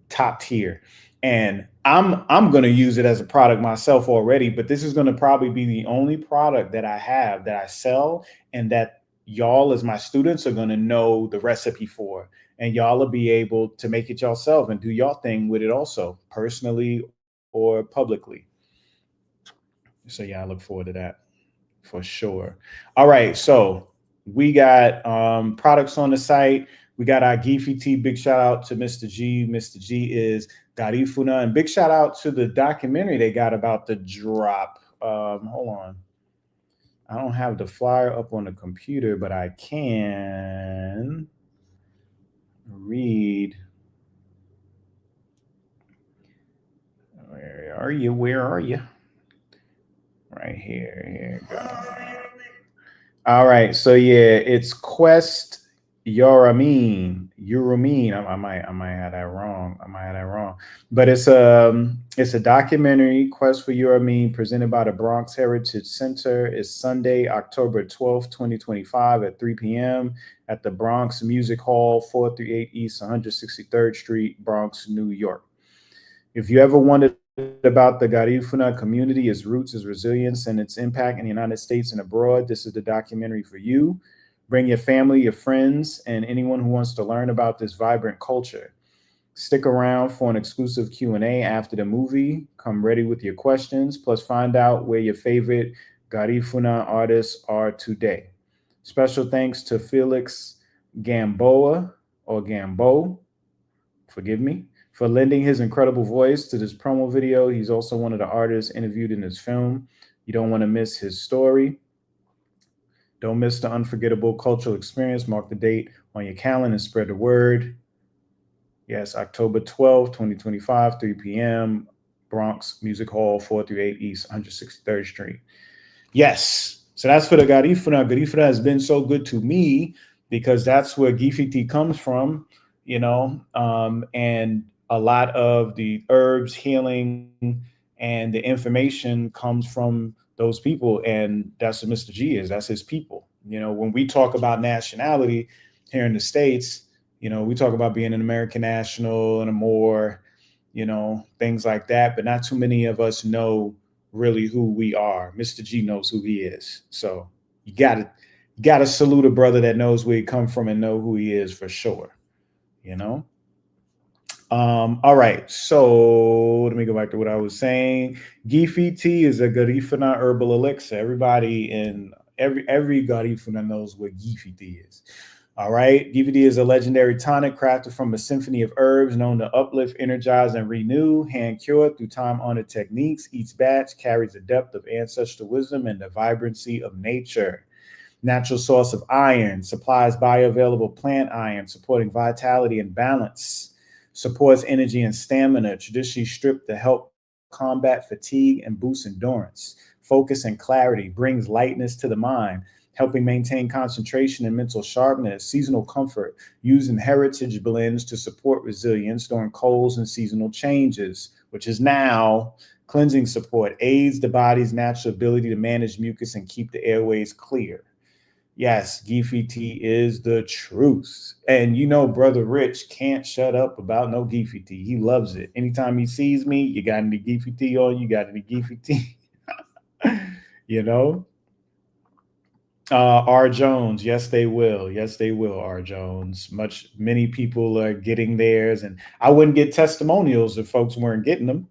top tier. And I'm going to use it as a product myself already, but this is going to probably be the only product that I have that I sell and that y'all as my students are going to know the recipe for, and y'all will be able to make it yourself and do y'all thing with it also, personally or publicly. So yeah, I look forward to that for sure. All right, so we got products on the site. We got our Gifi tea. Big shout out to Mr. G. Mr. G is Garifuna, and big shout out to the documentary they got about the drop. Hold on, I don't have the flyer up on the computer, but I can read. Where are you? Where are you? Right here. Here you go. All right, so yeah, it's Quest Uramine. I might have that wrong. But it's a documentary, Quest for Uramine, presented by the Bronx Heritage Center. It's Sunday, October 12th, 2025 at 3 p.m. at the Bronx Music Hall, 438 East 163rd Street, Bronx, New York. If you ever wondered about the Garifuna community, its roots, its resilience, and its impact in the United States and abroad, this is the documentary for you. Bring your family, your friends, and anyone who wants to learn about this vibrant culture. Stick around for an exclusive Q&A after the movie. Come ready with your questions, plus find out where your favorite Garifuna artists are today. Special thanks to Felix Gamboa, or Gambo, forgive me, for lending his incredible voice to this promo video. He's also one of the artists interviewed in this film. You don't want to miss his story. Don't miss the unforgettable cultural experience. Mark the date on your calendar and spread the word. Yes, October 12th, 2025, 3 p.m. Bronx Music Hall, 4 through 8 East, 163rd Street. Yes. So that's for the Garifuna. Garifuna has been so good to me because that's where Gifiti comes from, and a lot of the herbs, healing, and the information comes from those people. And that's what Mr. G is. That's his people. When we talk about nationality here in the States, we talk about being an American national and a more, things like that. But not too many of us know really who we are. Mr. G knows who he is. So you gotta salute a brother that knows where he come from and know who he is for sure. You know? All right, so let me go back to what I was saying. Gifi tea is a Garifuna herbal elixir. Everybody in every Garifuna knows what Gifi tea is. All right, Gifi tea is a legendary tonic crafted from a symphony of herbs known to uplift, energize, and renew, hand cured through time-honored techniques. Each batch carries a depth of ancestral wisdom and the vibrancy of nature. Natural source of iron, supplies bioavailable plant iron, supporting vitality and balance, supports energy and stamina, traditionally stripped to help combat fatigue and boost endurance, focus and clarity, brings lightness to the mind, helping maintain concentration and mental sharpness, seasonal comfort, using heritage blends to support resilience during colds and seasonal changes, which is now cleansing support, aids the body's natural ability to manage mucus and keep the airways clear. Yes, Geefy tea is the truth. And Brother Rich can't shut up about no Geefy tea. He loves it. Anytime he sees me, you got any Geefy tea on? You got any Geefy tea? you know? R. Jones, yes, they will. Yes, they will, R. Jones. Many people are getting theirs. And I wouldn't get testimonials if folks weren't getting them,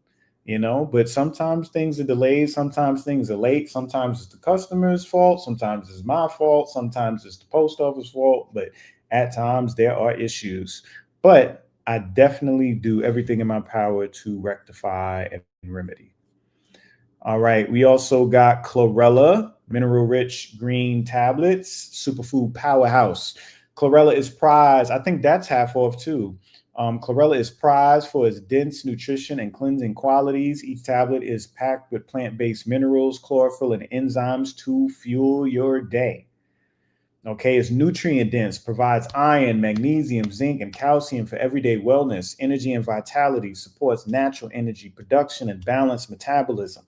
but sometimes things are delayed, sometimes things are late, sometimes it's the customer's fault, sometimes it's my fault, sometimes it's the post office fault, but at times there are issues. But I definitely do everything in my power to rectify and remedy. All right. We also got chlorella, mineral rich green tablets, superfood powerhouse. Chlorella is prized. I think that's half off too. Chlorella is prized for its dense nutrition and cleansing qualities. Each tablet is packed with plant based minerals, chlorophyll, and enzymes to fuel your day. Okay, it's nutrient dense, provides iron, magnesium, zinc, and calcium for everyday wellness, energy and vitality, supports natural energy production and balanced metabolism,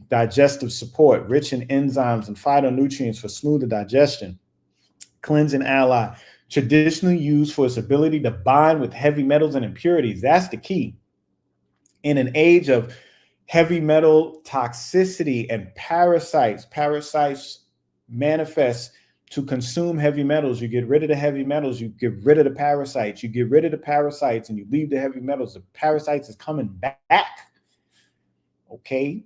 digestive support, rich in enzymes and phytonutrients for smoother digestion, cleansing ally, traditionally used for its ability to bind with heavy metals and impurities. That's the key. In an age of heavy metal toxicity and parasites manifest to consume heavy metals. You get rid of the heavy metals, you get rid of the parasites, you get rid of the parasites, and you leave the heavy metals. The parasites is coming back. Okay.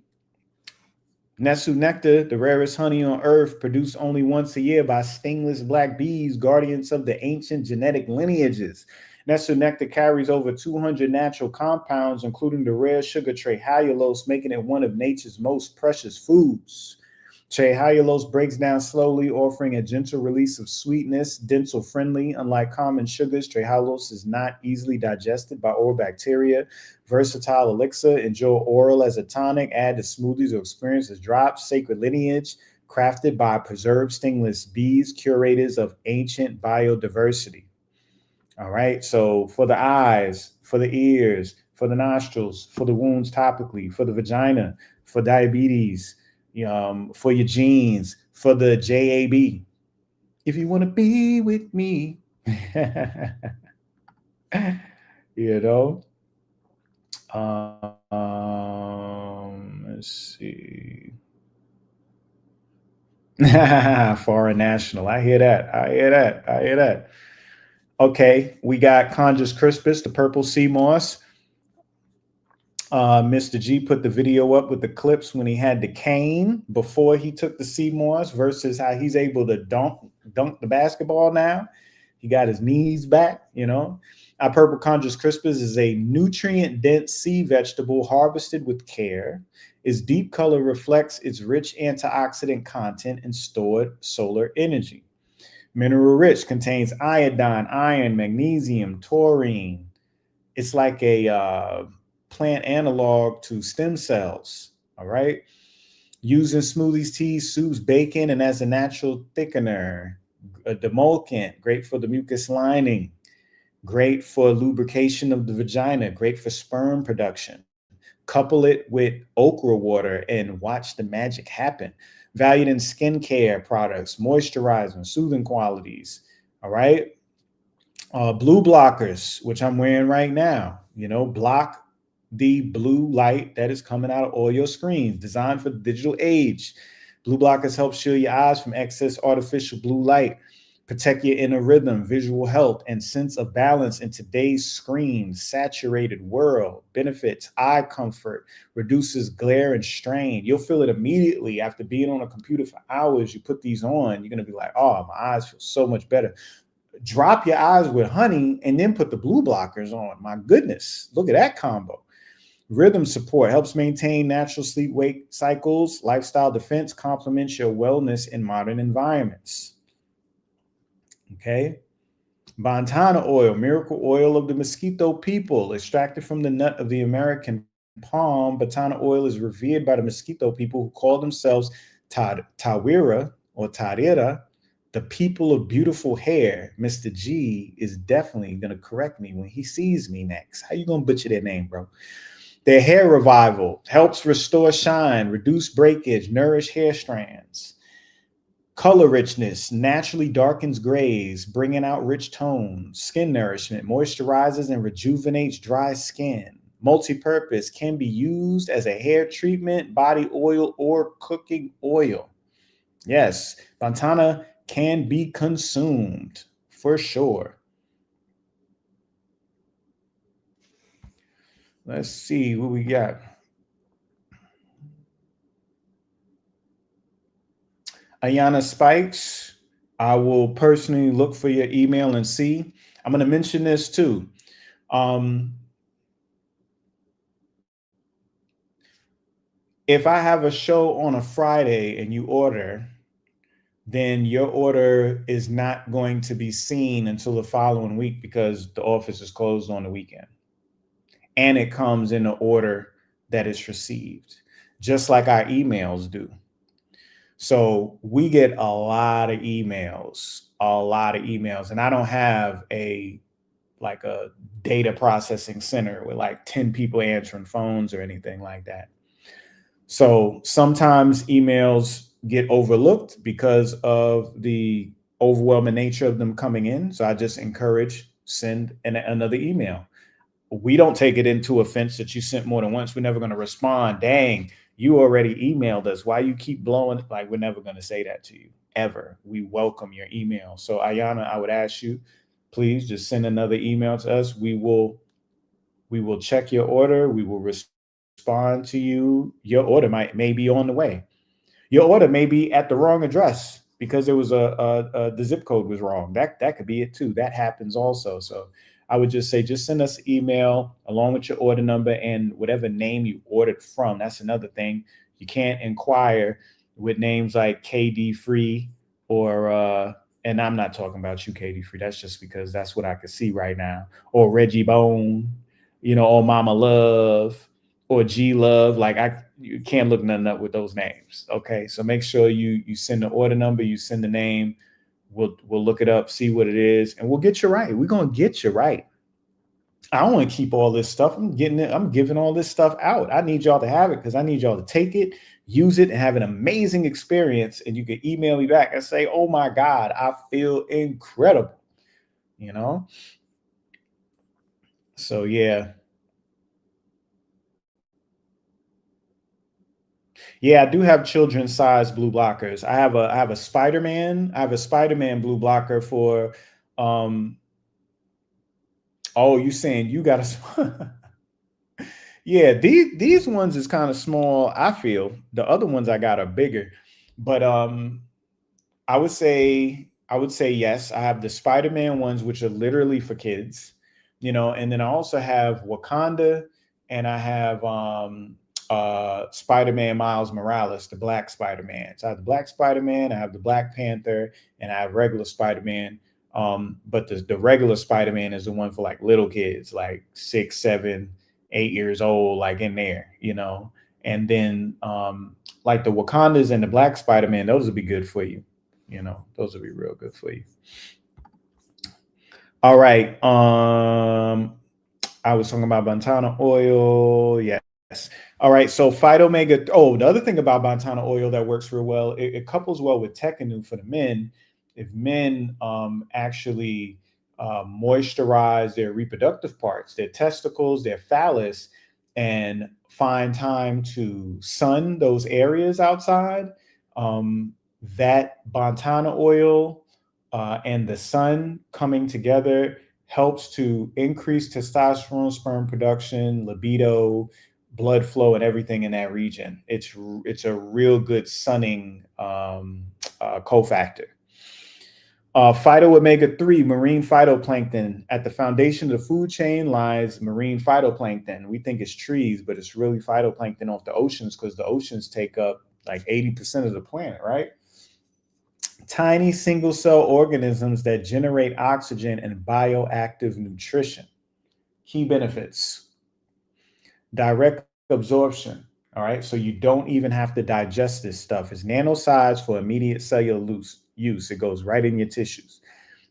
Nesu nectar, the rarest honey on earth, produced only once a year by stingless black bees, guardians of the ancient genetic lineages. Nesu nectar carries over 200 natural compounds, including the rare sugar trehalulose, making it one of nature's most precious foods. Trehalulose breaks down slowly, offering a gentle release of sweetness, dental friendly. Unlike common sugars, trehalulose is not easily digested by oral bacteria. Versatile elixir, enjoy oral as a tonic, add to smoothies or experience as drops. Sacred lineage, crafted by preserved stingless bees, curators of ancient biodiversity. All right, so for the eyes, for the ears, for the nostrils, for the wounds topically, for the vagina, for diabetes, for your genes, for the JAB. If you want to be with me, you know. Let's see. Foreign national. I hear that. I hear that. I hear that. Okay, we got Conjus crispus, the purple sea moss. Mr. G put the video up with the clips when he had the cane before he took the sea moss versus how he's able to dunk the basketball now. He got his knees back. Our purple Conjus crispus is a nutrient-dense sea vegetable harvested with care. Its deep color reflects its rich antioxidant content and stored solar energy. Mineral rich, contains iodine, iron, magnesium, taurine. It's like a plant analog to stem cells. All right. Used in smoothies, teas, soups, bacon, and as a natural thickener. A demulcent, great for the mucus lining, great for lubrication of the vagina, great for sperm production. Couple it with okra water and watch the magic happen. Valued in skincare products, moisturizing, soothing qualities. All right. Blue blockers, which I'm wearing right now, block the blue light that is coming out of all your screens, designed for the digital age. Blue blockers help shield your eyes from excess artificial blue light, protect your inner rhythm, visual health, and sense of balance in today's screen saturated world. Benefits eye comfort, reduces glare and strain. You'll feel it immediately after being on a computer for hours. You put these on, you're going to be like, oh, my eyes feel so much better. Drop your eyes with honey and then put the blue blockers on. My goodness, look at that combo. Rhythm support helps maintain natural sleep wake cycles. Lifestyle defense complements your wellness in modern environments. Okay. Bantana oil, miracle oil of the mosquito people, extracted from the nut of the American palm. Bantana oil is revered by the mosquito people who call themselves Tawira or Tarira, the people of beautiful hair. Mr. G is definitely going to correct me when he sees me next. How you going to butcher their name, bro? Their hair revival helps restore shine, reduce breakage, nourish hair strands. Color richness naturally darkens grays, bringing out rich tones. Skin nourishment moisturizes and rejuvenates dry skin. Multi-purpose, can be used as a hair treatment, body oil, or cooking oil. Yes, Bantana can be consumed for sure. Let's see what we got. Ayana Spikes, I will personally look for your email and see. I'm going to mention this too. If I have a show on a Friday and you order, then your order is not going to be seen until the following week because the office is closed on the weekend. And it comes in the order that it's received, just like our emails do. So we get a lot of emails, and I don't have a data processing center with like 10 people answering phones or anything like that. So sometimes emails get overlooked because of the overwhelming nature of them coming in. So I just encourage send another email. We don't take it into offense that you sent more than once. We're never going to respond. Dang, you already emailed us. Why you keep blowing? Like, we're never going to say that to you ever. We welcome your email. So Ayana, I would ask you, please just send another email to us. We will check your order. We will respond to you. Your order may be on the way. Your order may be at the wrong address because it was the zip code was wrong. That could be it too. That happens also. So I would just say, just send us an email along with your order number and whatever name you ordered from. That's another thing. You can't inquire with names like KD Free or and I'm not talking about you, KD Free. That's just because that's what I could see right now. Or Reggie Bone, or Mama Love or G Love. Like you can't look nothing up with those names. Okay. So make sure you send the order number, you send the name. We'll look it up, see what it is, and we'll get you right. We're gonna get you right. I don't want to keep all this stuff. I'm giving all this stuff out. I need y'all to have it because I need y'all to take it, use it, and have an amazing experience. And you can email me back and say, oh my God, I feel incredible. So yeah. Yeah, I do have children's size blue blockers. I have a Spider-Man. I have a Spider-Man blue blocker for oh, you saying you got a yeah, these ones is kind of small, I feel. The other ones I got are bigger. But I would say yes. I have the Spider-Man ones, which are literally for kids, and then I also have Wakanda and I have Spider-Man Miles Morales, the Black Spider-Man. So I have the Black Spider-Man, I have the Black Panther, and I have regular Spider-Man. But the regular Spider-Man is the one for like little kids, like 6, 7, 8 years old, like in there, you know. And then like the Wakandas and the Black Spider-Man, those would be good for you. You know, those would be real good for you. All right. I was talking about Bantana oil. Yes. All right. So phytomega. Oh, the other thing about Bantana oil that works real well, it couples well with Tekanu for the men. If men actually moisturize their reproductive parts, their testicles, their phallus, and find time to sun those areas outside, um, that Bantana oil and the sun coming together helps to increase testosterone, sperm production, libido, blood flow, and everything in that region. It's a real good sunning cofactor. Phyto omega 3, marine phytoplankton. At the foundation of the food chain lies marine phytoplankton. We think it's trees, but it's really phytoplankton off the oceans because the oceans take up like 80% of the planet, right? Tiny single cell organisms that generate oxygen and bioactive nutrition. Key benefits: direct absorption. All right, so you don't even have to digest this stuff. It's nano size for immediate cellular use. It goes right in your tissues.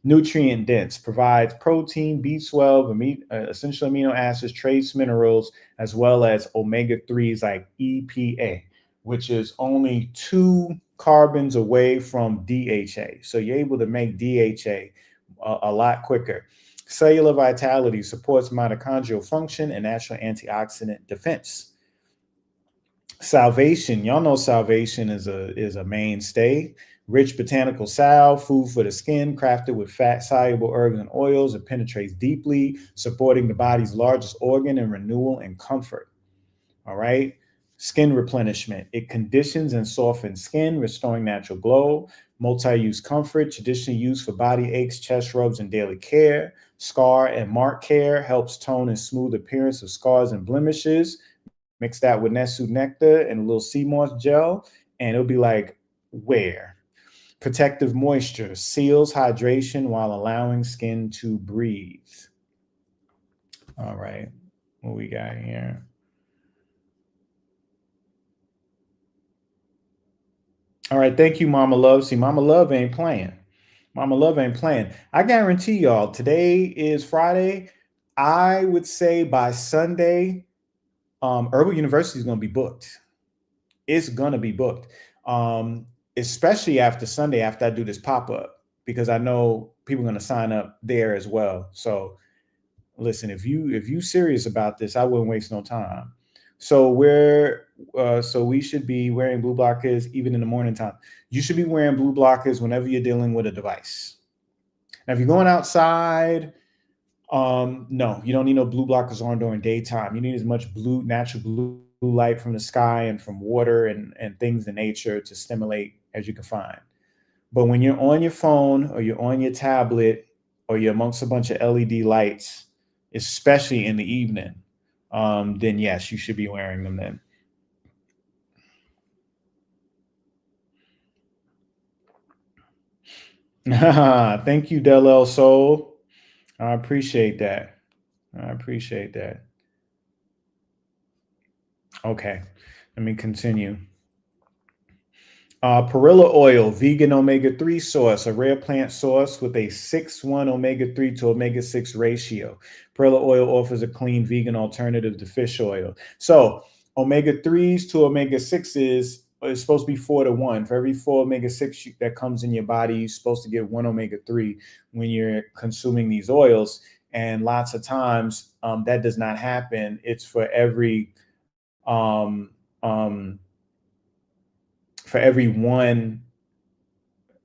Nutrient dense, provides protein, B12, essential amino acids, trace minerals, as well as omega 3s like EPA, which is only 2 carbons away from DHA. So you're able to make DHA a lot quicker. Cellular vitality, supports mitochondrial function and natural antioxidant defense. Salvation, y'all know salvation is a mainstay. Rich botanical salve, food for the skin, crafted with fat soluble herbs and oils. It penetrates deeply, supporting the body's largest organ in renewal and comfort. All right. Skin replenishment, it conditions and softens skin, restoring natural glow. Multi-use comfort, traditionally used for body aches, chest rubs, and daily care. Scar and mark care, helps tone and smooth appearance of scars and blemishes. Mix that with Nesu nectar and a little sea moss gel, and it'll be like, where? Protective moisture, seals hydration while allowing skin to breathe. All right, what we got here? All right, thank you, Mama Love. See, Mama Love ain't playing. Mama Love ain't playing. I guarantee y'all, today is Friday. I would say by Sunday, Herbal University is going to be booked. It's going to be booked, especially after Sunday, after I do this pop up, because I know people are going to sign up there as well. So, listen, if you serious about this, I wouldn't waste no time. So we should be wearing blue blockers even in the morning time. You should be wearing blue blockers whenever you're dealing with a device. Now, if you're going outside, no, you don't need no blue blockers on during daytime. You need as much natural blue light from the sky and from water and things in nature to stimulate as you can find. But when you're on your phone or you're on your tablet or you're amongst a bunch of LED lights, especially in the evening, then yes, you should be wearing them then. Thank you, Del El Soul. I appreciate that. I appreciate that. Okay, let me continue. Perilla oil, vegan omega-3 source, a rare plant source with a 6:1 omega-3 to omega-6 ratio. Perilla oil offers a clean vegan alternative to fish oil. So omega-3s to omega-6s is supposed to be 4-to-1. For every 4 omega-6 that comes in your body, you're supposed to get 1 omega-3 when you're consuming these oils. And lots of times that does not happen. It's um, um, for every one.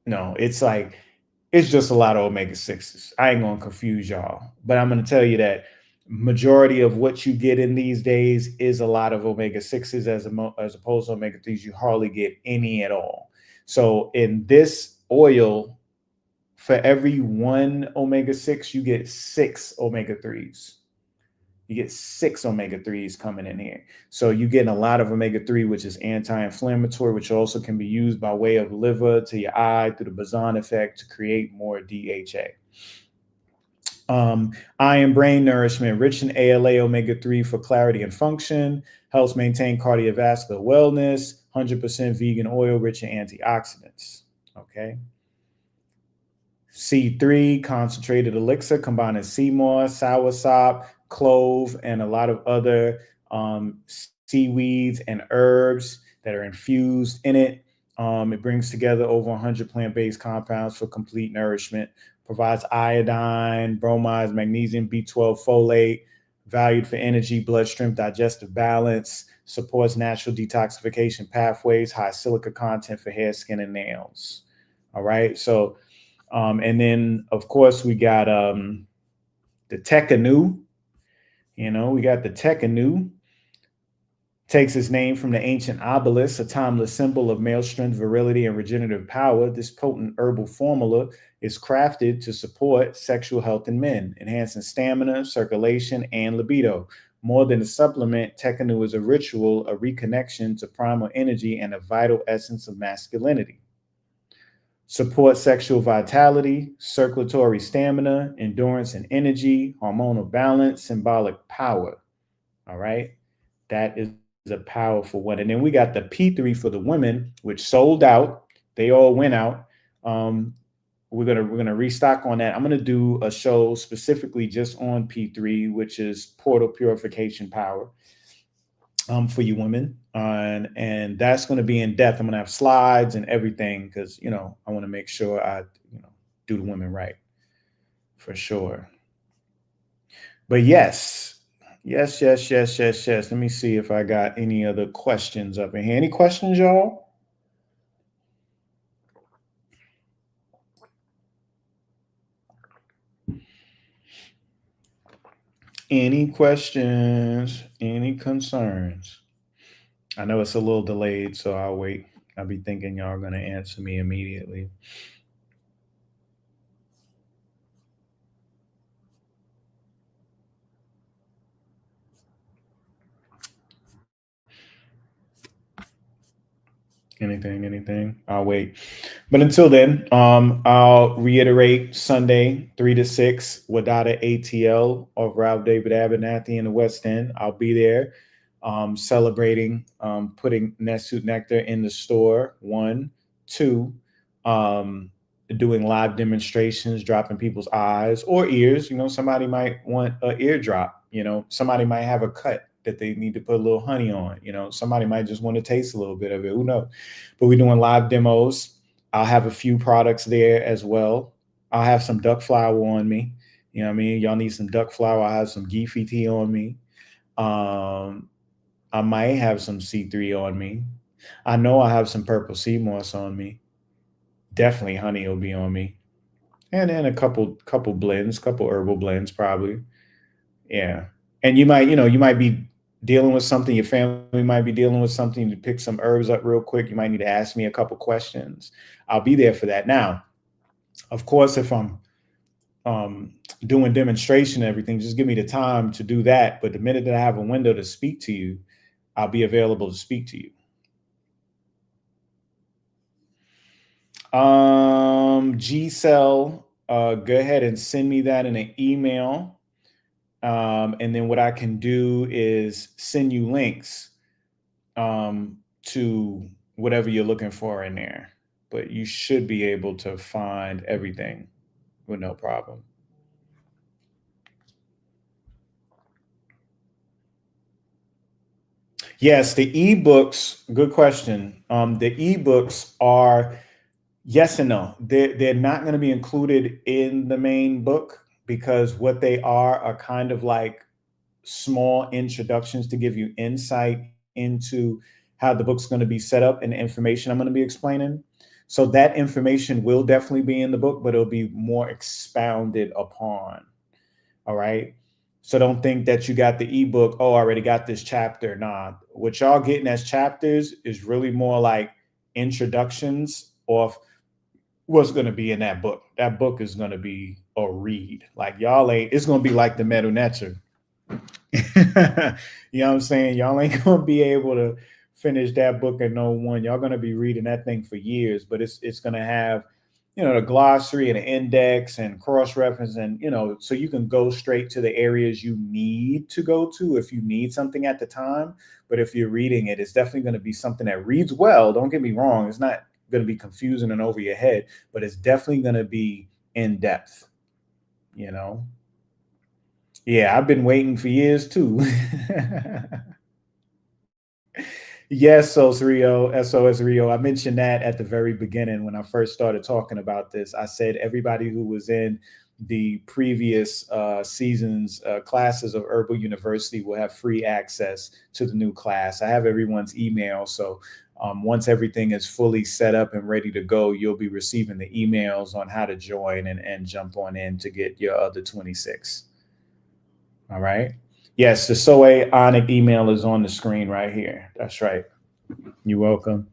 No, it's just a lot of omega-6s. I ain't gonna confuse y'all, but I'm gonna tell you that majority of what you get in these days is a lot of omega-6s as opposed to omega-3s. You hardly get any at all. So in this oil, for every 1 omega-6, you get 6 omega-3s. You get 6 omega-3s coming in here. So you're getting a lot of omega-3, which is anti-inflammatory, which also can be used by way of liver to your eye through the boson effect to create more DHA. Eye and brain nourishment, rich in ALA omega-3 for clarity and function, helps maintain cardiovascular wellness, 100% vegan oil, rich in antioxidants. Okay. C3, concentrated elixir, combining sea moss, soursop, clove, and a lot of other seaweeds and herbs that are infused in it. It brings together over 100 plant-based compounds for complete nourishment, provides iodine, bromides, magnesium, B12, folate, valued for energy, blood strength, digestive balance, supports natural detoxification pathways, high silica content for hair, skin, and nails. All right. So, and then of course we got the Tekanu. We got the Tekanu. Takes its name from the ancient obelisk, a timeless symbol of male strength, virility, and regenerative power. This potent herbal formula is crafted to support sexual health in men, enhancing stamina, circulation, and libido. More than a supplement, Tekanu is a ritual, a reconnection to primal energy, and a vital essence of masculinity. Support sexual vitality, circulatory stamina, endurance and energy, hormonal balance, symbolic power. All right. That is a powerful one. And then we got the P3 for the women, which sold out. They all went out. We're gonna restock on that. I'm gonna do a show specifically just on P3, which is portal purification power. For you women, and that's going to be in depth. I'm going to have slides and everything because I want to make sure I do the women right for sure. But yes. Let me see if I got any other questions up in here. Any questions, y'all? Any questions? Any concerns? I know it's a little delayed, so I'll wait. I'll be thinking y'all are going to answer me immediately. Anything. I'll wait. But until then, I'll reiterate Sunday, 3 to 6, Wadada ATL of Ralph David Abernathy in the West End. I'll be there celebrating, putting Nessuit Nectar in the store. 1, 2, doing live demonstrations, dropping people's eyes or ears. Somebody might want an eardrop. Somebody might have a cut that they need to put a little honey on. Somebody might just want to taste a little bit of it. Who knows? But we're doing live demos. I'll have a few products there as well. I'll have some duck flour on me. You know what I mean? Y'all need some duck flour. I'll have some Geefy tea on me. I might have some C3 on me. I know I have some purple sea moss on me. Definitely honey will be on me. And then a couple blends, couple herbal blends probably. Yeah. And you might be dealing with something, your family might be dealing with something, to pick some herbs up real quick. You might need to ask me a couple questions. I'll be there for that. Now, of course, if I'm doing demonstration and everything, just give me the time to do that. But the minute that I have a window to speak to you, I'll be available to speak to you. G-Cell, go ahead and send me that in an email. And then what I can do is send you links to whatever you're looking for in there. But you should be able to find everything with no problem. Yes, the ebooks, good question. The ebooks are yes and no. They're not going to be included in the main book because what they are kind of like small introductions to give you insight into how the book's going to be set up and the information I'm going to be explaining. So that information will definitely be in the book, but it'll be more expounded upon. All right. So don't think that you got the ebook. Oh, I already got this chapter. Nah, what y'all getting as chapters is really more like introductions of what's going to be in that book. That book is going to be a read. Like y'all ain't, it's going to be like the Medu Netter. You know what I'm saying? Y'all ain't gonna be able to finish that book in no one. Y'all gonna be reading that thing for years, but it's gonna have, the glossary and the index and cross reference, and so you can go straight to the areas you need to go to if you need something at the time. But if you're reading it, it's definitely going to be something that reads well. Don't get me wrong; it's not going to be confusing and over your head, but it's definitely going to be in depth. You know. Yeah, I've been waiting for years too. Yes, SOS Rio. I mentioned that at the very beginning when I first started talking about this. I said everybody who was in the previous seasons classes of Herbal University will have free access to the new class. I have everyone's email, so once everything is fully set up and ready to go, you'll be receiving the emails on how to join and jump on in to get your other 26. All right. Yes, the Soe Onic email is on the screen right here. That's right. You're welcome.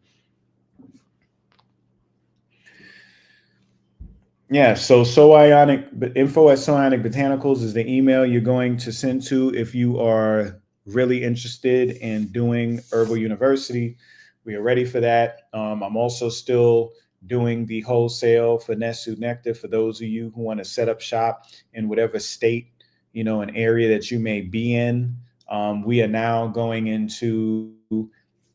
Yeah, so info at Soionic Botanicals is the email you're going to send to if you are really interested in doing Herbal University. We are ready for that. I'm also still doing the wholesale for Nesu Nectar for those of you who want to set up shop in whatever state, an area that you may be in. We are now going into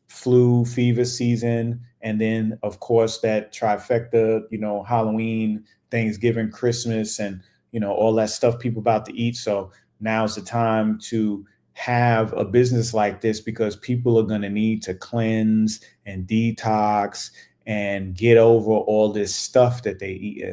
flu fever season, and then of course that trifecta, Halloween, Thanksgiving, Christmas, and all that stuff people about to eat. So now's the time to have a business like this because people are going to need to cleanse and detox and get over all this stuff that they eat.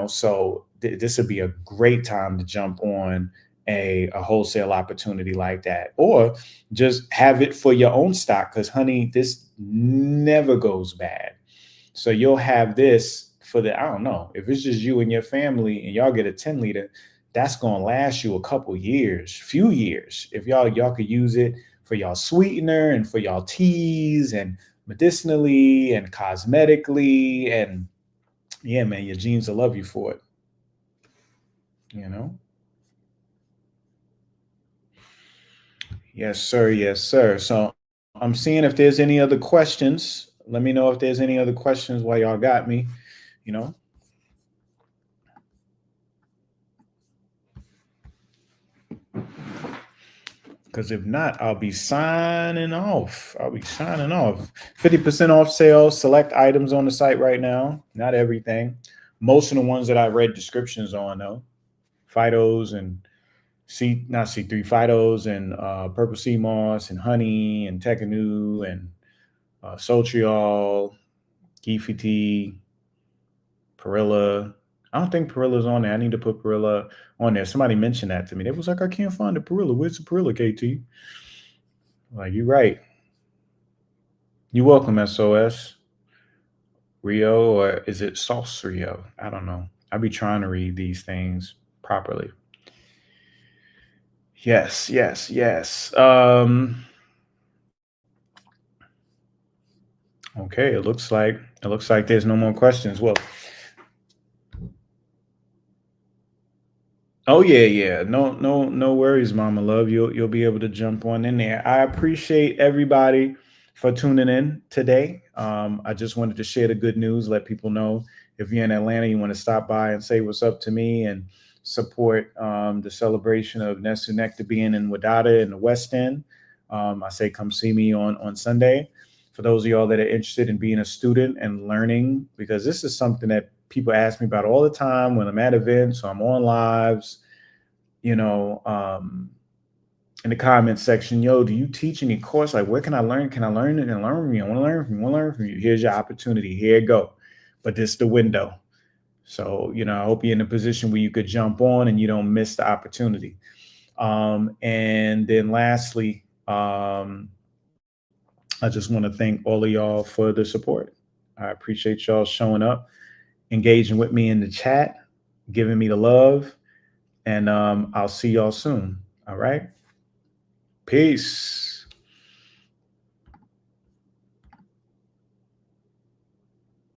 So this would be a great time to jump on a wholesale opportunity like that, or just have it for your own stock, because honey, this never goes bad. So you'll have this for the, I don't know, if it's just you and your family and y'all get a 10 liter, that's gonna last you a couple years, few years. If y'all could use it for y'all sweetener and for y'all teas and medicinally and cosmetically, and yeah, man, your genes will love you for it, you know? Yes, sir. Yes, sir. So I'm seeing if there's any other questions. Let me know if there's any other questions while y'all got me, you know, because if not, I'll be signing off. 50% off sale, select items on the site right now. Not everything. Most of the ones that I read descriptions on, though. Phytos and not C3, Phytos and purple sea moss and honey and Tekanu and Sotriol, Geefy tea, Perilla. I don't think Perilla's on there. I need to put Perilla on there. Somebody mentioned that to me. They was like, I can't find the Perilla. Where's the Perilla, KT? Like, you're right. You're welcome, SOS. Rio, or is it Sauce Rio? I don't know. I be trying to read these things properly. Yes, yes, yes. Okay, it looks like there's no more questions. Well, oh yeah, yeah. No, no, no worries, Mama Love. You'll be able to jump on in there. I appreciate everybody for tuning in today. I just wanted to share the good news, let people know if you're in Atlanta, you want to stop by and say what's up to me and support the celebration of Nesu Nectar being in Wadada in the West End. I say come see me on Sunday. For those of y'all that are interested in being a student and learning, because this is something that people ask me about all the time when I'm at events or I'm on lives, you know, in the comment section, yo, do you teach any course? Like, where can I learn? Can I learn it and learn from you? I want to learn from you. I want to learn from you. Here's your opportunity. Here you go. But this is the window. So, I hope you're in a position where you could jump on and you don't miss the opportunity. And then lastly, I just want to thank all of y'all for the support. I appreciate y'all showing up, engaging with me in the chat, giving me the love, and I'll see y'all soon. All right. Peace.